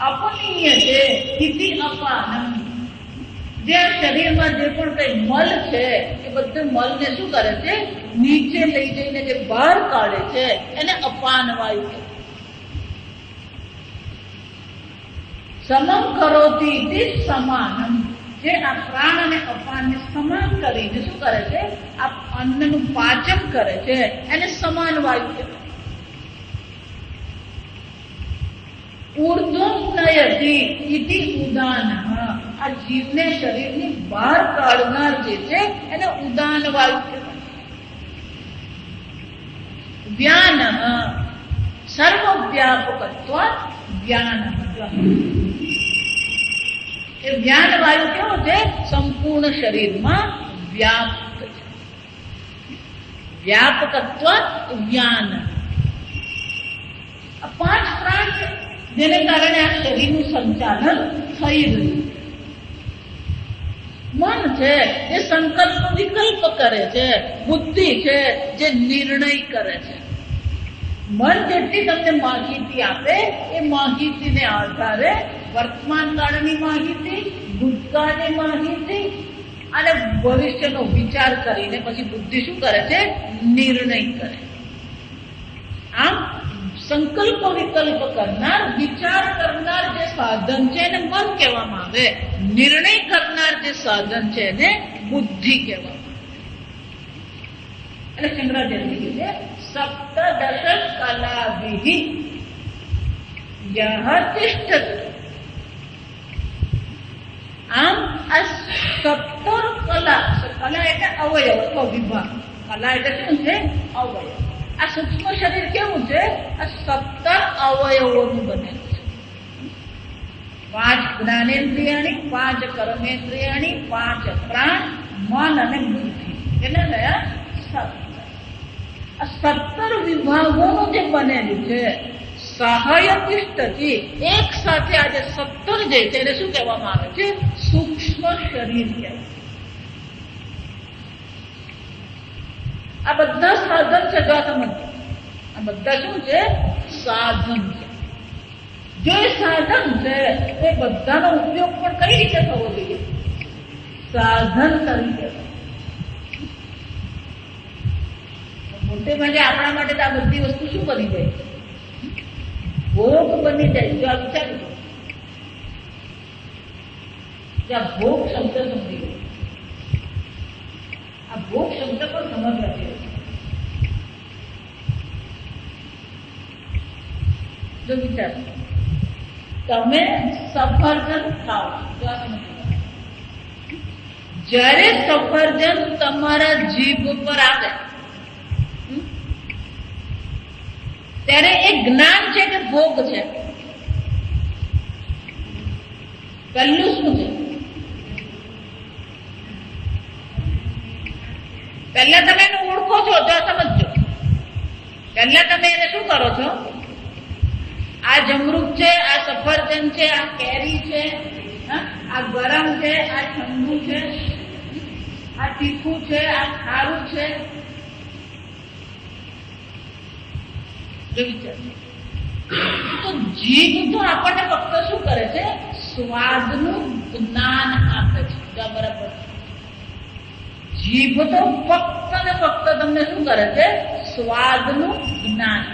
અપનીય છે ઇતિ અપાનમ. જે શરીરમાં જે પણ કઈ મલ છે એ બધું મલને શું કરે છે? નીચે લઈ જઈને જે બહાર કાઢે છે એને અપાન વાયુ છે. સમમ કરોતિ ઇતિ સમાનમ. જે આ પ્રાણ અને અપાનને સમાન કરીને શું કરે છે? આ અન્નનું પાચન કરે છે એને સમાન વાયુ છે. ઉર્ધ્વમ નયતિ ઇતિ ઉદાન. આ જીવને શરીરની બહાર કાઢનાર જે છે એને ઉદાન વાયુ છે. વ્યાન સર્વવ્યાપકત્વ વ્યાન. એ વ્યાન વાયુ કેવો છે? સંપૂર્ણ શરીરમાં વ્યાપ્ત છે. વ્યાપકત્વ જ્ઞાન. આ 5 પ્રાણ છે જેને કારણે આ શરીરનું સંચાલન થઈ રહ્યું. મન છે જે સંકલ્પ વિકલ્પ કરે છે, બુદ્ધિ છે જે નિર્ણય કરે છે. મન જેટલી તમને માહિતી આપે એ માહિતીને આધારે વર્તમાન કાળની માહિતી, ભૂતકાળની માહિતી અને ભવિષ્યનો વિચાર કરીને પછી બુદ્ધિ શું કરે છે? નિર્ણય કરે. આમ સંકલ્પ વિકલ્પ કરનાર, વિચાર કરનાર જે સાધન છે એને મન કહેવામાં આવે. નિર્ણય કરનાર જે સાધન છે એને બુદ્ધિ કહેવામાં આવે. એટલે શંકરાચાર્ય કીધે સપ્તદશ કલાભિઃ યહ તિષ્ઠતિ. આમ આ 17 કલા, કલા એટલે અવયવ અથવા વિભાગ. કલા એટલે શું છે? અવયવ. આ સૂક્ષ્મ શરીર કેવું છે? આ 17 અવયવોનું બનેલું છે. 5 જ્ઞાનેન્દ્રિયાણી, 5 કર્મેન્દ્રિયાણી, 5 પ્રાણ, મન અને બુદ્ધિ. એટલે થયા 17. આ 17 વિભાગોનું જે બનેલું છે સહાય તિષ્ઠતિ, એક સાથે આજે 17 જે છે એને શું કહેવામાં આવે છે? સૂક્ષ્મ શરીર કહેવાય. આ બધા સાધન છે. જો સમજ, આ બધા શું છે? સાધન છે. જો એ સાધન છે એ બધાનો ઉપયોગ પણ કઈ રીતે થવો જોઈએ? સાધન તરીકે. મોટે ભાગે આપણા માટે તો આ બધી વસ્તુ શું બની જાય? ભોગ બની જાય. જો આ વિચારું કે આ ભોગ શબ્દ સમજી ગયો. આ ભોગ શબ્દ પણ સમજવા જેવો. જો વિચાર, તમે સફરજન ખાઓ. જો આ સમજી, જ્યારે સફરજન તમારા જીભ પર આવે ત્યારે એ જ્ઞાન છે કે ભોગ છે? પહેલું શું છે? પહેલા તમે એને ઓળખો છો. જો સમજો, પહેલા તમે એને શું કરો છો? આ જમરૂખ છે, આ સફરજન છે, આ કેરી છે, આ ગરમ છે, આ ઠંડુ છે, આ તીખું છે, આ ખારું છે. તો જીભ તો આપણને ફક્ત શું કરે છે? સ્વાદનું જ્ઞાન આપે છે. બરાબર. જીભ તો ફક્ત ને ફક્ત તમને શું કરે છે? સ્વાદનું જ્ઞાન.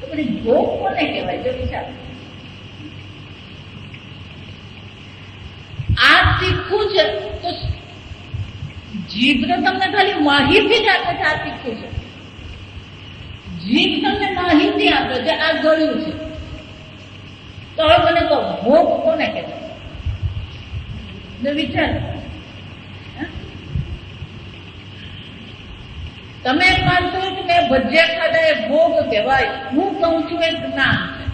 તો પછી ભોગ કોને કહેવાય? જો વિચાર, આ તીખું છે તો જીભ તો તમને ખાલી માહિતી જ આપે છે આ તીખું છે. જીભ તમને માહિતી આપે છે આ ગળ્યું છે. તો હવે મને કહો, ભોગ કોને કહેવાય? વિચાર, તમે એમ માનતો હોય કે મેં ભજીયા ખાધા એ ભોગ કહેવાય. હું કહું છું એ જ્ઞાન છે.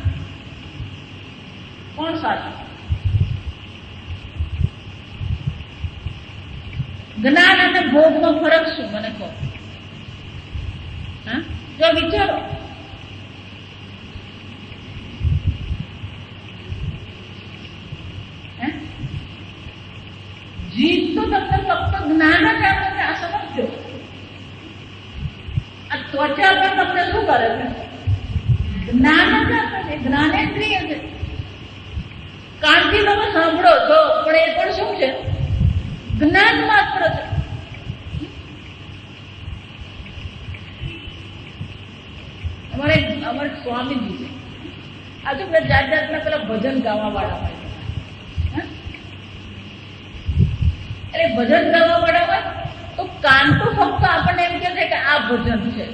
કોણ સાચું? જ્ઞાન અને ભોગનો ફરક શું? મને કહો. જો વિચારો, જીભ તો તમને ફક્ત જ્ઞાન જ આપે છે. આ સમજો, આ ત્વચા પર તમને શું કરે છે? જ્ઞાન જ આપે છે. જ્ઞાનેન્દ્રિય છે. કાનથી તમે સાંભળો છો પણ એ પણ શું છે? જ્ઞાન માત્ર છે. અમારે સ્વામીજી છે. આજે પેલા જાત જાતના પેલા ભજન ગાવા વાળા હોય. એટલે ભજન ગાવા વાળા હોય તો કાન તો ફક્ત આપણને એમ કે છે કે આ ભજન છે,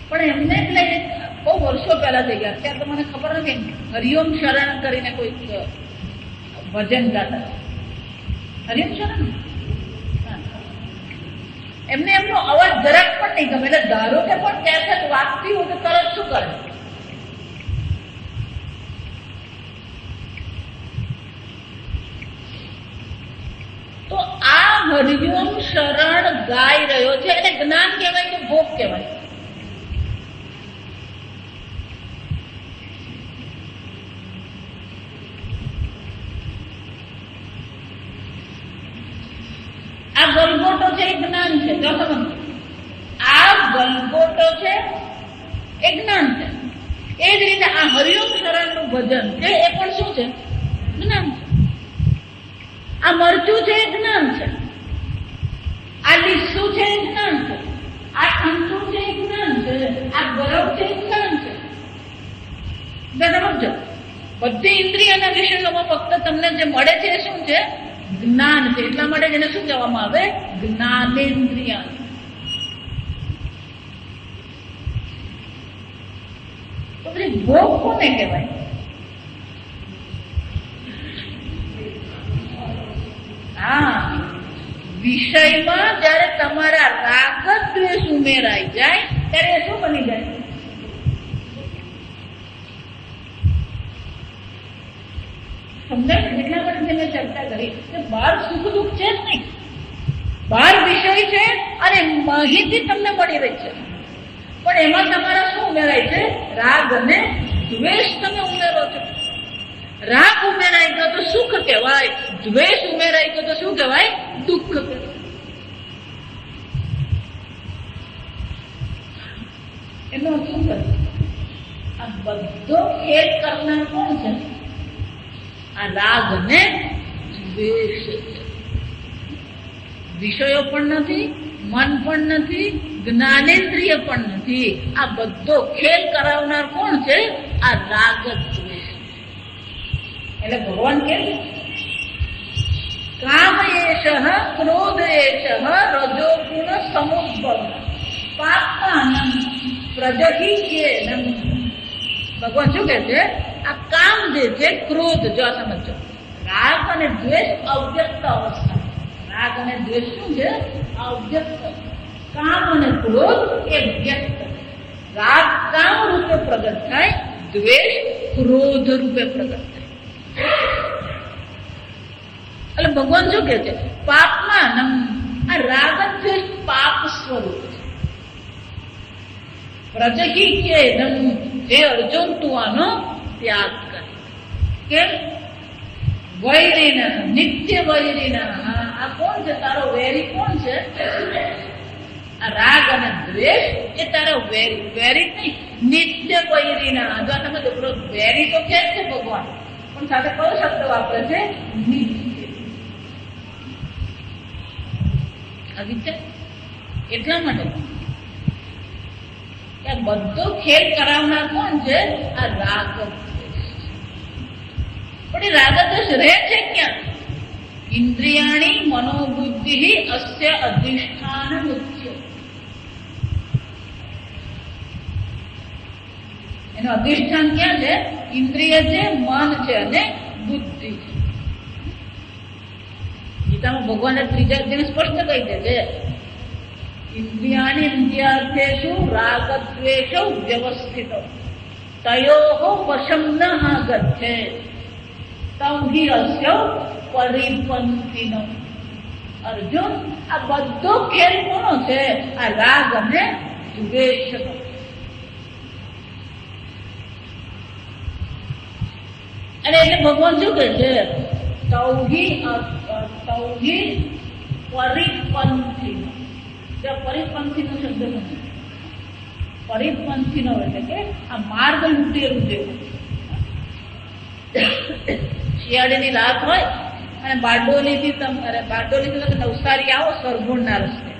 પણ એમને એટલે બહુ વર્ષો પહેલા થઈ ગયા. અત્યારે તો મને ખબર નથી. હરિઓમ શરણ કરીને કોઈ ભજન ગાતા. હરિઓમ શરણ એમને એમનો અવાજ જરાક પણ નહીં ગમે. એટલે ધારો કે પણ કેસેટ વાગતી હોય તો તરત શું કરે? હરિઓમ શરણ ગાઈ રહ્યો છે એને જ્ઞાન કહેવાય કે ભોગ કહેવાય? આ ગલગોટો છે એ જ્ઞાન છે. જો સમજો, આ ગલગોટો છે એ જ્ઞાન છે. એ જ રીતે આ હરિઓમ શરણનું ભજન છે એ પણ શું છે? જ્ઞાન છે. આ મરચું છે એ જ્ઞાન છે. આ લીસું છે એ જ્ઞાન છે. આ ઠંડુ છે એ જ્ઞાન છે. આ ગરમ છે એ જ્ઞાન છે. સમજો, બધી ઇન્દ્રિયના વિષયોમાં ફક્ત તમને જે મળે છે એ શું છે? જ્ઞાન છે. એટલા માટે જેને શું કહેવામાં આવે? જ્ઞાનેન્દ્રિય. તો પછી ભોગ કોને કહેવાય? હા, વિષયમાં જયારે તમારા રાગ દ્વેષ ઉમેરાઈ જાય ત્યારે શું બની જાય? સમજાય? એટલા માટે મેં ચર્ચા કરી કે બહાર સુખ દુઃખ છે જ નહીં, બહાર વિષય છે અને માહિતી તમને મળી રહી છે, પણ એમાં તમારા શું ઉમેરાય છે? રાગ અને દ્વેષ તમે ઉમેરો છો. રાગ ઉમેરાઈ ગયો તો સુખ કહેવાય, દ્વેષ ઉમેરાઈ ગયો તો શું કહેવાય? દુઃખ કહેવાય. એનો શું કરે? આ બધો ખેલ કરનાર કોણ છે? આ રાગ અને દ્વેષ છે. વિષયો પણ નથી, મન પણ નથી, જ્ઞાનેન્દ્રિય પણ નથી. આ બધો ખેલ કરાવનાર કોણ છે? આ રાગ દ્વેષ. એટલે ભગવાન કે કામ એષ ક્રોધ એષ રજો ગુણ સમુદ્ભવ પાપાનં પ્રજહિયેનં. ભગવાન શું કહે છે? આ કામ જે છે, ક્રોધ, જો આ સમજો, રાગ અને દ્વેષ અવ્યક્ત અવસ્થા. રાગ અને દ્વેષ શું છે? અવ્યક્ત. કામ અને ક્રોધ એ વ્યક્ત. રાગ કામ રૂપે પ્રગટ થાય, દ્વેષ ક્રોધ રૂપે પ્રગટ થાય. એટલે ભગવાન શું કે છે? પાપમાં આ રાગ દ્વેષ પાપ સ્વરૂપ છે. પ્રજહિ કે હે અર્જુન, તું આનો ત્યાગ કર. કેમ? વૈરીના, નિત્ય વૈરીના. આ કોણ છે? તારો વેરી કોણ છે? આ રાગ અને દ્વેષ એ તારો વેરી. વેરી નહીં, નિત્ય વૈરીના. જો તમે છોકરો વેરી તો કે છે ભગવાન, પણ સાથે કયો શબ્દ વાપરે છે? નિત્ય. આવી છે. એટલા માટે બધો ખેલ કરાવનાર કોણ છે? આ રાગ દ્વેષ. પણ એ રાગ દ્વેષ રહે છે ક્યાં? ઇન્દ્રિયાણી મનોબુદ્ધિ અસ્ય અધિષ્ઠાન મુખ્ય. એનું અધિષ્ઠાન ક્યાં છે? ઇન્દ્રિય છે, મન છે અને બુદ્ધિ છે. ગીતામાં ભગવાને ત્રીજા અધ્યાય સ્પષ્ટ કહી દે છે, ઇન્દ્રિયાણી ઇન્દ્રિયાર્થેષુ રાગ દ્વેષૌ વ્યવસ્થિતો તયોઃ વશં ન ગચ્છે તૌ હિ અસ્ય પરિપંથિનો. અર્જુન, આ બધો ખેલ કોનો છે? આ રાગ અને દ્વેષનો. અને એટલે ભગવાન શું કહે છે? તૌ હિ પરિપંથિનો. પરિપંથીનો શબ્દ નથી. પરિપંથીનો એટલે કે આ માર્ગ લૂંટેલું જેવું. શિયાળીની રાત હોય અને બારડોલીથી બારડોલીથી નવસારી આવો સરગુણના રસ્તે,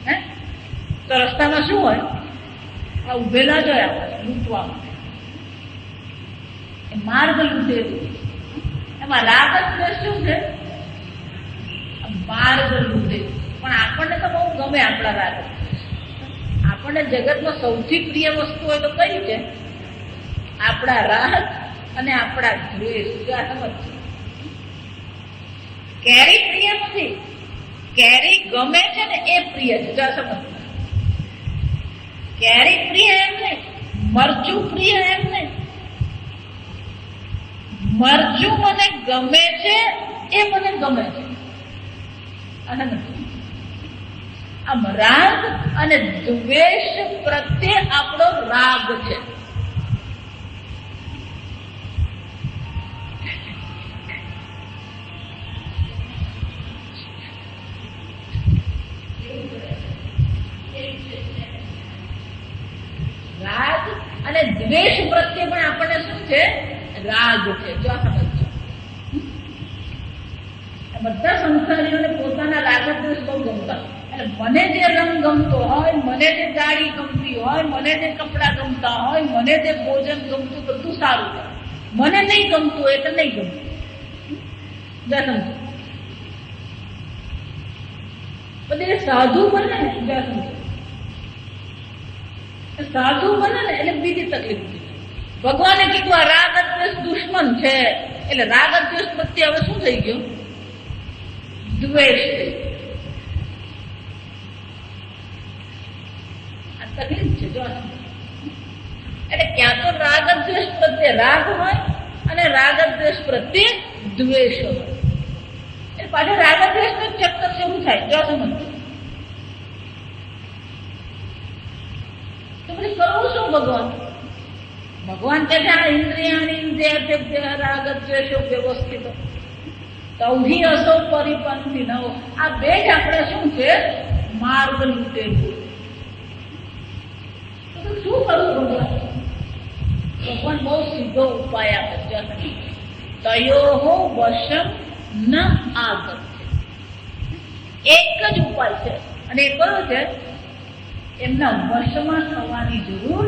હે, તો રસ્તામાં શું હોય? આ ઉભેલા જ હોય આપણે લૂંટવા માટે. એ માર્ગ લૂંટેલું. એમાં રાગ જ શું છે? માર્ગ લૂંટેલું. પણ આપણને તો બહુ ગમે આપણા રાગ. આપણને જગતમાં સૌથી પ્રિય વસ્તુ હોય તો કઈ છે? આપણા રાગ અને આપણા દ્વેષ. કેરી પ્રિય નથી, કેરી ગમે છે ને એ પ્રિય છે. જો સમજ, કેરી પ્રિય એમ નહીં, મરચું પ્રિય એમ નહીં. મરચું મને ગમે છે એ મને ગમે છે. અને નથી આમ રાગ અને દ્વેષ પ્રત્યે આપણો રાગ છે. રાગ અને દ્વેષ પ્રત્યે પણ આપણને શું છે? રાગ છે. જો આ સમજો, બધા સંસારીઓને પોતાના રાગ દ્વેષ બહુ ગમતા. એટલે મને જે રંગ ગમતો હોય, મને જે ગાડી ગમતી હોય, મને જે કપડા ગમતા હોય, મને જે ભોજન ગમતું, બધું સારું કરે. મને નહીં ગમતું એટલે નહીં ગમતું. સમજો, બધી સાધુ બને ને, સાધુ બને ને એટલે બીજી તકલીફ. ભગવાને કીધું આ રાગ દ્વેષ દુશ્મન છે, એટલે રાગ દ્વેષ પ્રત્યે હવે શું થઈ ગયું? દ્વેષ થઈ ગયો. આ તકલીફ છે. જો એટલે ક્યાં તો રાગ દ્વેષ પ્રત્યે રાગ હોય અને રાગ દ્વેષ પ્રત્યે દ્વેષ હોય. એટલે પાછળ રાગ દ્વેષ નો ચક્કર શરૂ થાય. જો સમજ તો પછી કરવું શું? ભગવાન કહે છે આ ઇન્દ્રિયાણી રાગ દ્વેષો વ્યવસ્થિત તૌહી અસો પરિપંથી નવો. આ બે જ આપણે શું છે? માર્ગ લૂટેલું. તો શું કરવું? ભગવાન બહુ સીધો ઉપાય આપે છે. તયોહો વશમ ન આગત. એક જ ઉપાય છે અને એ કયો છે? એમના વશમાં થવાની જરૂર.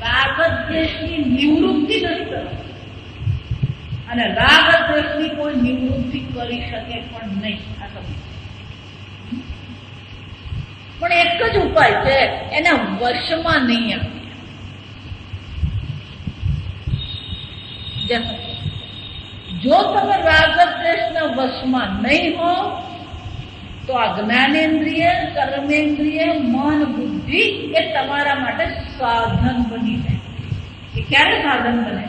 રાગ દ્વેષની નિવૃત્તિ નથી કરવાની અને રાગ દ્વેષની કોઈ નિવૃત્તિ કરી શકે પણ નહીં. આ સમજ. પણ એક જ ઉપાય છે, એના વશમાં નહીં આવે. જો તમે રાગ દ્વેષના વશમાં નહીં હો તો આ જ્ઞાનેન્દ્રિય, કર્મેન્દ્રિય, મન, બુદ્ધિ એ તમારા માટે સાધન બની જાય. એ ક્યારે સાધન બને?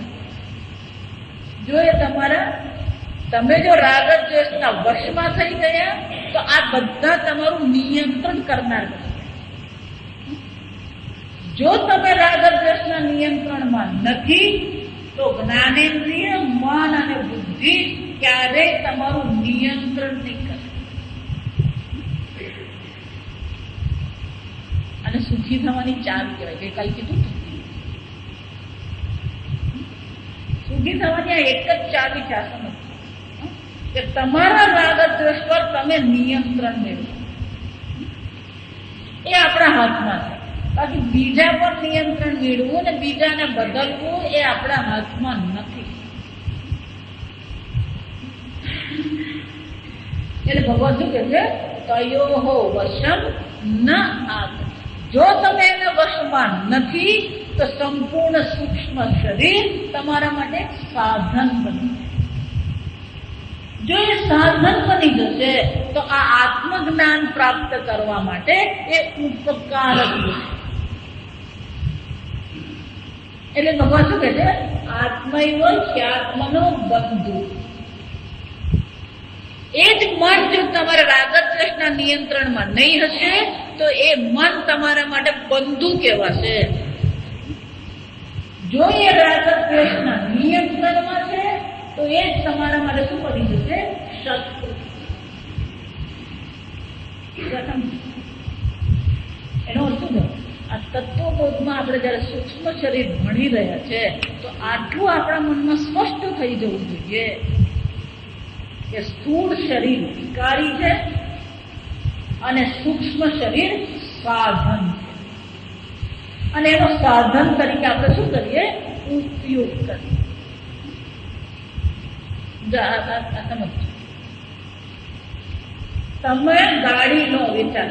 જો એ તમે જો રાગ દ્વેષના વશમાં થઈ ગયા તો આ બધા તમારું નિયંત્રણ કરનાર બને. જો તમે રાગ દ્વેષના નિયંત્રણમાં નથી તો જ્ઞાનેન્દ્રિય, મન અને બુદ્ધિ ક્યારેય તમારું નિયંત્રણ નહીં કરે. અને સુખી થવાની ચાવી કહેવાય. ગઈકાલે કીધું સુખી થવાની આ એક જ ચાવી છે. આ સમજ કે તમારા રાગ દ્વેષ પર તમે નિયંત્રણ મેળવો. એ આપણા હાથમાં છે. બાકી બીજા પર નિયંત્રણ મેળવવું ને બીજાને બદલવું એ આપણા હાથમાં નથી. એટલે ભગવાન શું કહે છે? તયોહો વશમ ન આગત. જો તમે એના વશમાં નથી તો સંપૂર્ણ સૂક્ષ્મ શરીર તમારા માટે સાધન બની જાય. જો એ સાધન બની જશે તો આ આત્મજ્ઞાન પ્રાપ્ત કરવા માટે એ ઉપકારક છે. એટલે ભગવાન શું કહે છે? આત્મૈવ ખ્યાત્મનો બંધુ. એ જ મન જો તમારા રાગ દ્વેષના નિયંત્રણમાં નહીં હશે તો એ મન તમારા માટે બંધુ કહેવાશે. જો એ રાગ દ્વેષના નિયંત્રણમાં છે તો એ જ તમારા માટે શું બની જશે? શત્રુ. એનો અર્થ શું? આ તત્વબોધમાં આપણે જયારે સૂક્ષ્મ શરીર ભણી રહ્યા છે તો આટલું આપણા મનમાં સ્પષ્ટ થઈ જવું જોઈએ કે સ્થૂળ શરીર વિકારી છે અને સૂક્ષ્મ શરીર સાધન છે. અને એનો સાધન તરીકે આપણે શું કરીએ? ઉપયોગ કરીએ. તમે ગાડી નો વિચાર,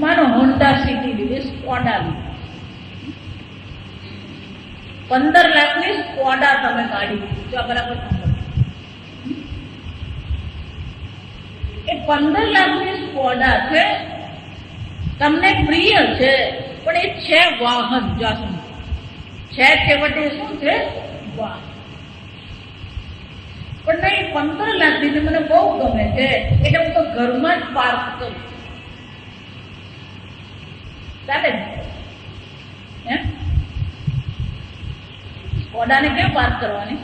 માનો હોન્ડા સિટી લીધી, સ્કોડા લીધી, 15 લાખની સ્કોડા તમે ગાડી લીધી. જો બરાબર એ 15 લાખની સ્કોડા છે, તમને પ્રિય છે, પણ એ છે વાહન. જાસુ છે છેવટે શું છે? વાહન. પણ નહીં, 15 લાખની મને બહુ ગમે છે એટલે હું તો ઘરમાં જ પાર્ક કરું. ચાલે ને? સ્કોડાને ક્યાં પાર્ક કરવાની?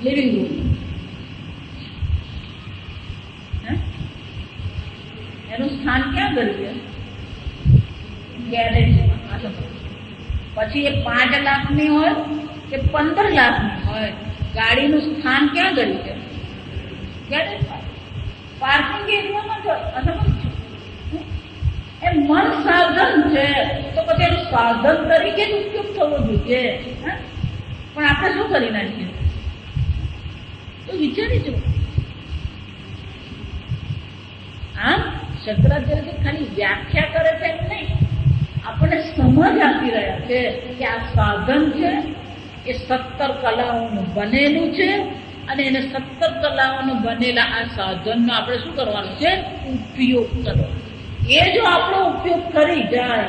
Living room. એનું સ્થાન ક્યાં કર્યું? ગેરેજમાં. પછી એ 5 લાખની હોય કે 15 લાખની હોય, ગાડીનું સ્થાન ક્યાં કર્યું છે? ગેરેજમાં, પાર્કિંગ એરિયામાં જ હોય. એ મન સાધન છે તો પછી એનું સાધન તરીકે જ ઉપયોગ થવો જોઈએ. પણ આપણે શું કરી નાખીએ તો વિચારી જો. આમ શંકરાચાર્ય ખાલી વ્યાખ્યા કરે છે એમ નહીં, આપણને સમજ આપી રહ્યા છે કે આ સાધન છે એ 17 કલાઓનું બનેલું છે અને એને 17 કલાઓનું બનેલા આ સાધનનો આપણે શું કરવાનું છે? ઉપયોગ કરવાનો. એ જો આપણો ઉપયોગ કરી જાય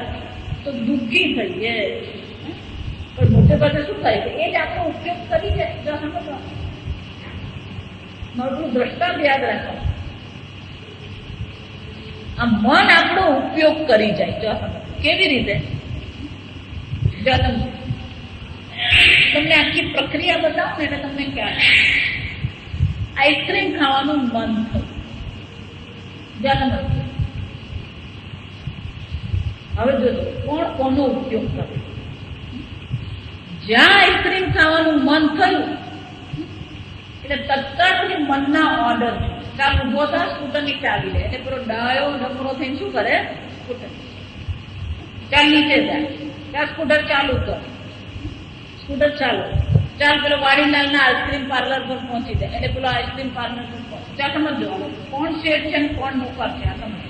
તો દુઃખી થઈએ, પણ મોટે ભાગે શું થાય છે? એ જ આપણો ઉપયોગ કરી જાય. જો સમજવાનું, મારું દ્રષ્ટાંત યાદ રાખો. આ મન આપણો ઉપયોગ કરી જાય. જો કેવી રીતે? જો તમને આખી પ્રક્રિયા બતાવો ને એટલે તમને ખ્યાલ. આઈસ્ક્રીમ ખાવાનું મન થયું. હવે જોજો કોણ કોનો ઉપયોગ કરે. જ્યાં આઈસ્ક્રીમ ખાવાનું મન થયું એટલે તત્કાળ મનના ઓર્ડર છે. ચાલ ઉભો થા, સ્કૂટરની ચાવી લે. એટલે પેલો ડાયો ડમરો થઈને શું કરે? સ્કૂટર ચાલ નીચે જાય, ત્યાં સ્કૂટર ચાલુ કર. સ્કૂટર ચાલુ, ચાલ પેલો વાડીલાલના આઈસ્ક્રીમ પાર્લર પર પહોંચી જાય. એટલે પેલો આઈસ્ક્રીમ પાર્લર પર પહોંચે. ચાલ સમજો કોણ શેઠ છે ને કોણ નોકર છે. આ સમજ.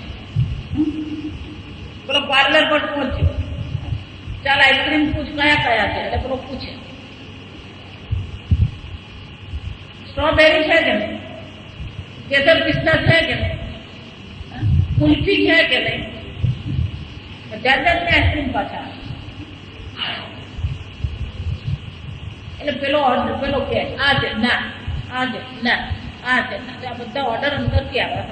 પેલો પાર્લર પર પહોંચ્યો, ચાલ આઈસ્ક્રીમ પૂછ કયા કયા છે. એટલે પેલો પૂછે સ્ટ્રોબેરી છે કે નહીં, કેસર પિસ્તા છે કે નહીં, કુલ્ફી છે કે નહીં. જાત જાતની આઈસ્ક્રીમ પાછા. એટલે પેલો કે આ છે ના, આ છે ના, આ છે ના. આ બધા ઓર્ડર અંદરથી આવે.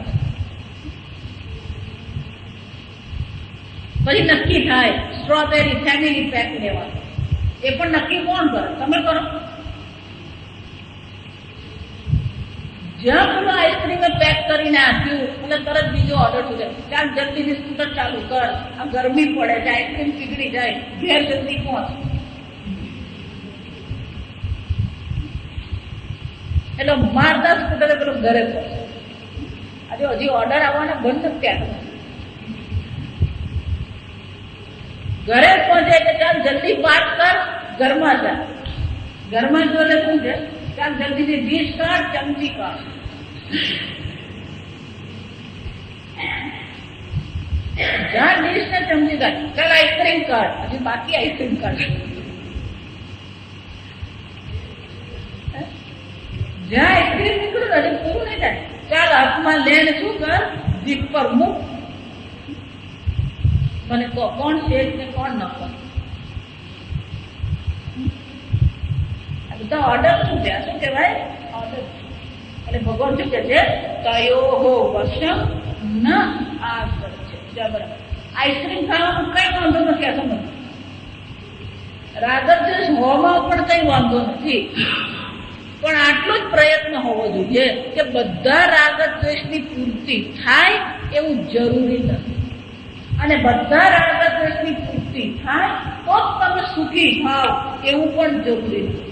પછી નક્કી થાય સ્ટ્રોબેરી ફેમિલી પેક લેવાનું. એ પણ નક્કી કોણ કરે? તમે કરો. જ્યાં પેલો આઈસ્ક્રીમે પેક કરીને આપ્યું એટલે તરત બીજો ઓર્ડર થઈ જાય. ચાલ જલ્દીથી સ્કૂટર ચાલુ કર, આ ગરમી પડે છે, આઈસ્ક્રીમ પીગળી જાય, ઘેર જલ્દી પહોંચ. એટલે મારતા સ્કૂટરે પેલો ઘરે પહોંચે. આજે હજી ઓર્ડર આવવાના બંધ નથી ત્યાં. ઘરે પહોંચે કે ચાલ જલ્દી પાર્ક કર, ઘરમાં જા. ઘરમાં જો એટલે શું છે? ચાલ જલ્દીથી ડીશ કાઢ, ચમચી કાઢ. જ્યાં ડીશ ને ચમચી કાઢ, ચાલ આઈસ્ક્રીમ કાઢ. હજી બાકી આઈસ્ક્રીમ કાઢ. જ્યાં આઈસ્ક્રીમ નીકળ્યું હજી પૂરું નહીં થાય. ચાલ હાથમાં લઈને શું કર? જીપ પર મૂક. મને કોણ શેઠ ને કોણ નફો? આ બધા ઓર્ડર શું છે? શું કહેવાય? ઓર્ડર. એટલે ભગવાન શું કે છે? તયોહો વશમ ન આગળ છે. બરાબર. આઈસ્ક્રીમ ખાવાનું કઈ વાંધો નથી. આ સમજ. રાગદ્વેષ હોવામાં પણ કઈ વાંધો નથી, પણ આટલો જ પ્રયત્ન હોવો જોઈએ કે બધા રાગદ્વેષની પૂર્તિ થાય એવું જરૂરી નથી. અને બધા રાગદ્વેષની પૂર્તિ થાય તો જ તમે સુખી થાવ એવું પણ જરૂરી નથી.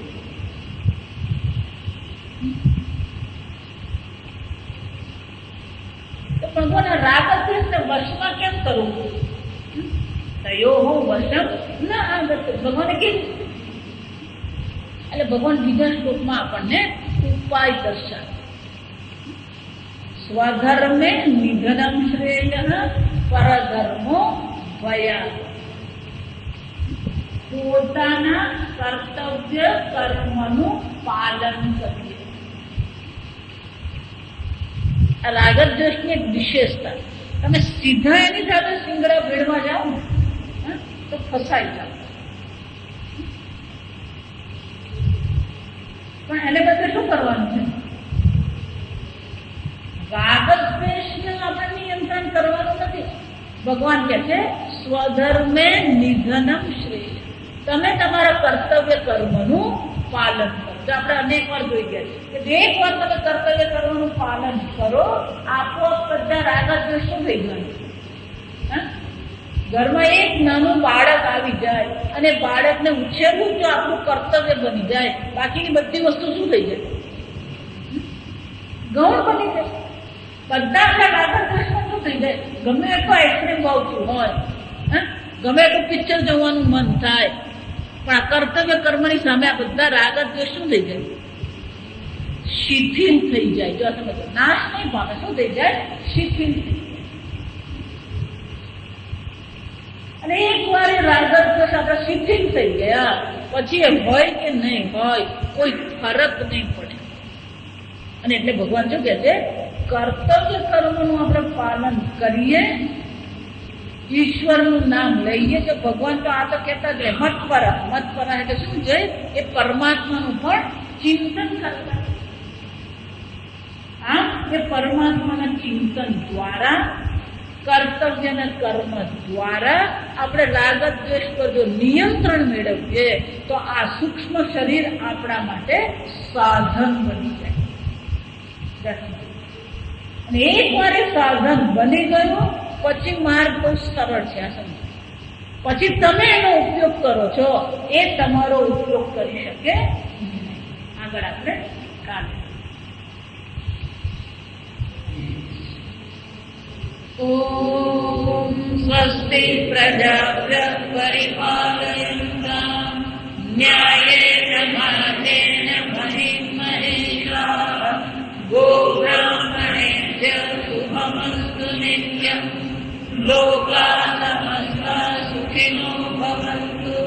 તો ભગવાન રાગદ્વેષને વશમાં કેમ કરવું? તયોહો વશમ ન આગત. ભગવાને કીધું. એટલે ભગવાન બીજા શ્લોકમાં આપણને ઉપાય દર્શાવે. સ્વધર્મે નિધનમ શ્રેય પરધર્મો ભયા. પોતાના કર્તવ્ય કર્મનું પાલન કરીએ. આ રાગદ્વેષની એક વિશેષતા. તમે સીધા એની સાથે સિંગડા ભેળવા જાઓ ને તો ફસાઈ જાઓ. પણ એને બદલે શું કરવાનું છે? રાગ દ્વેષને આપણે નિયંત્રણ કરવાનું નથી. ભગવાન કહે છે સ્વધર્મે નિધનમ શ્રેય. તમે તમારા કર્તવ્ય કર્મનું પાલન કરો. આપણે અનેક વાર જોઈ ગયા છે કે એક વાર તમે કર્તવ્ય કર્મનું પાલન કરો, આપોઆપ બધા રાગ દ્વેષ થઈ ગયું. ઘરમાં એક નાનું બાળક આવી જાય અને બાળકને ઉછેરવું જો આપણું કર્તવ્ય બની જાય, બાકીની બધી વસ્તુ શું થઈ જાય? ગૌણ બની જાય. બધા આપણા રાગ દ્વેષમાં શું થઈ જાય? ગમે એટલો આઈસ્ક્રીમ ભાવતું હોય, ગમે એટલું પિક્ચર જોવાનું મન થાય, પણ આ કર્તવ્ય કર્મની સામે આ બધા રાગ દ્વેષ શું થઈ જાય? શિથિલ થઈ જાય. જો સમજો, નાશ નહીં પામે, શું થઈ જાય? શિથિલ થઈ જાય. અને એક વાર એ રાગ દ્વેષ આપણે શિથિલ થઈ ગયા પછી એ હોય કે નહીં હોય કોઈ ફરક નહીં પડે. અને એટલે ભગવાન શું કહે છે? કર્તવ્ય કર્મનું આપણે પાલન કરીએ, ઈશ્વરનું નામ લઈએ. કે ભગવાન તો આ તો કહેતા જ મતપરા એટલે શું છે? એ પરમાત્માનું પણ ચિંતન કરતા. આમ એ પરમાત્માના ચિંતન દ્વારા, કર્તવ્ય અને કર્મ દ્વારા આપણે રાગ દ્વેષ પર જો નિયંત્રણ મેળવીએ તો આ સૂક્ષ્મ શરીર આપણા માટે સાધન બની જાય. અને એક વાર એ સાધન બની ગયું પછી માર્ગ બહુ સરળ છે. આ સમજો, પછી તમે એનો ઉપયોગ કરો છો, એ તમારો ઉપયોગ કરી શકે નહીં. આગળ આપણે કાલે ઓમ સ્વસ્તિ પ્રજાભ્યઃ પરિપાલયન્તાં ન્યાયેન માર્ગેણ મહિં મહેશાઃ ગોબ્રાહ્મણેભ્યઃ શુભમસ્તુ નિત્યં લોકાઃ સમસ્તા સુખિનો ભવन्तુ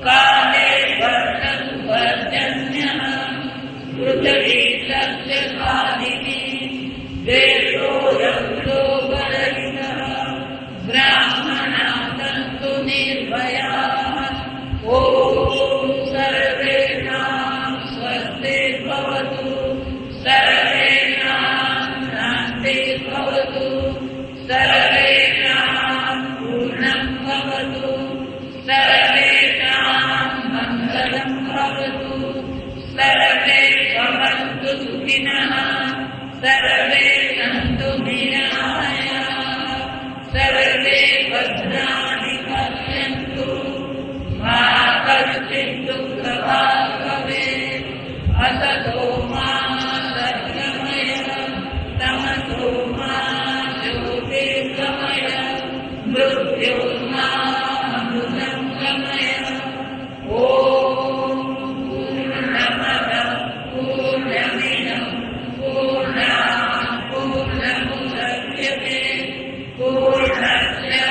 કાલે વર્ષતુ પર્જન્યઃ પૃથ્વી સસ્યશાલિની દેશોऽયં લોભરહિતः બ્રાહ્મણાः સन्तु નિર્ભયાः ઓમ સર્વેષાં સ્વસ્તિર્ભવતુ સર્વેષાં શાન્તિર્ભવતુ સર્વેષાં પૂર્ણં ભવતુ સર્વેષાં મંગલં ભવતુ સર્વે ભવन्तુ સુખિનઃ સર્વે સन्तુ નિરામયાઃ સર્વે ભદ્રાણિ પશ્યन्तુ મા કશ્ચિत् દુઃખભાગ્ ભવેत् અસતો મા સત્યમય તમસો મા જ્યોતિર્ગમય મૃત્યોર્મા અમૃતં ગમય. ઓમ પૂર્ણમદઃ પૂર્ણમિદં પૂર્ણાत् પૂર્ણમુદચ્યતે પૂર્ણસ્ય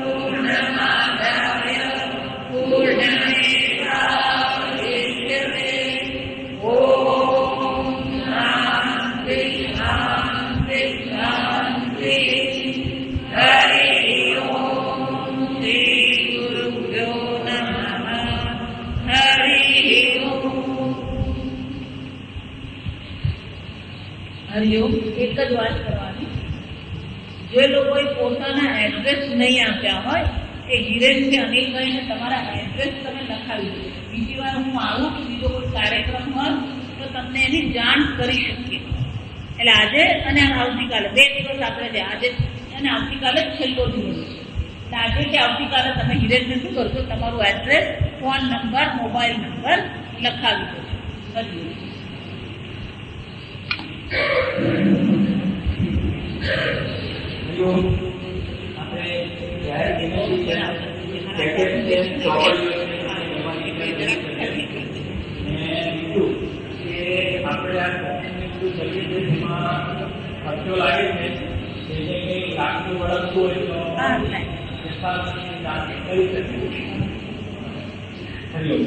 પૂર્ણમાદાય પૂર્ણમેવાવશિષ્યતે. ઓમ શાંતિ શાંતિ શાંતિ. હરિ ઓમ શ્રી ગુરુભ્યો નમઃ. હરિ ઓમ. હરિઓમ. એક જ વાત કરવાની, જે લોકોએ પોતાના એડ્રેસ નહીં આપ્યા હોય એ હિરેનથી અનિલભાઈને તમારા એડ્રેસ તમે લખાવી દો. બીજી વાર હું આવું કે બીજો કોઈ કાર્યક્રમ હોય તો તમને એની જાણ કરી શકીએ. એટલે આજે અને આવતીકાલે 2 દિવસ આપણે છે. આજે અને આવતીકાલે જ છેલ્લો દિવસ છે. એટલે આજે કે આવતીકાલે તમે હિરેનને શું કરશો? તમારું address, phone number, mobile number લખાવી દો. હરિઓમ. આપણે જ્યારે ખર્ચો લાગે છે એને કંઈ લાગતું વળગતું હોય તો કરી શકીએ. હરિઓમ.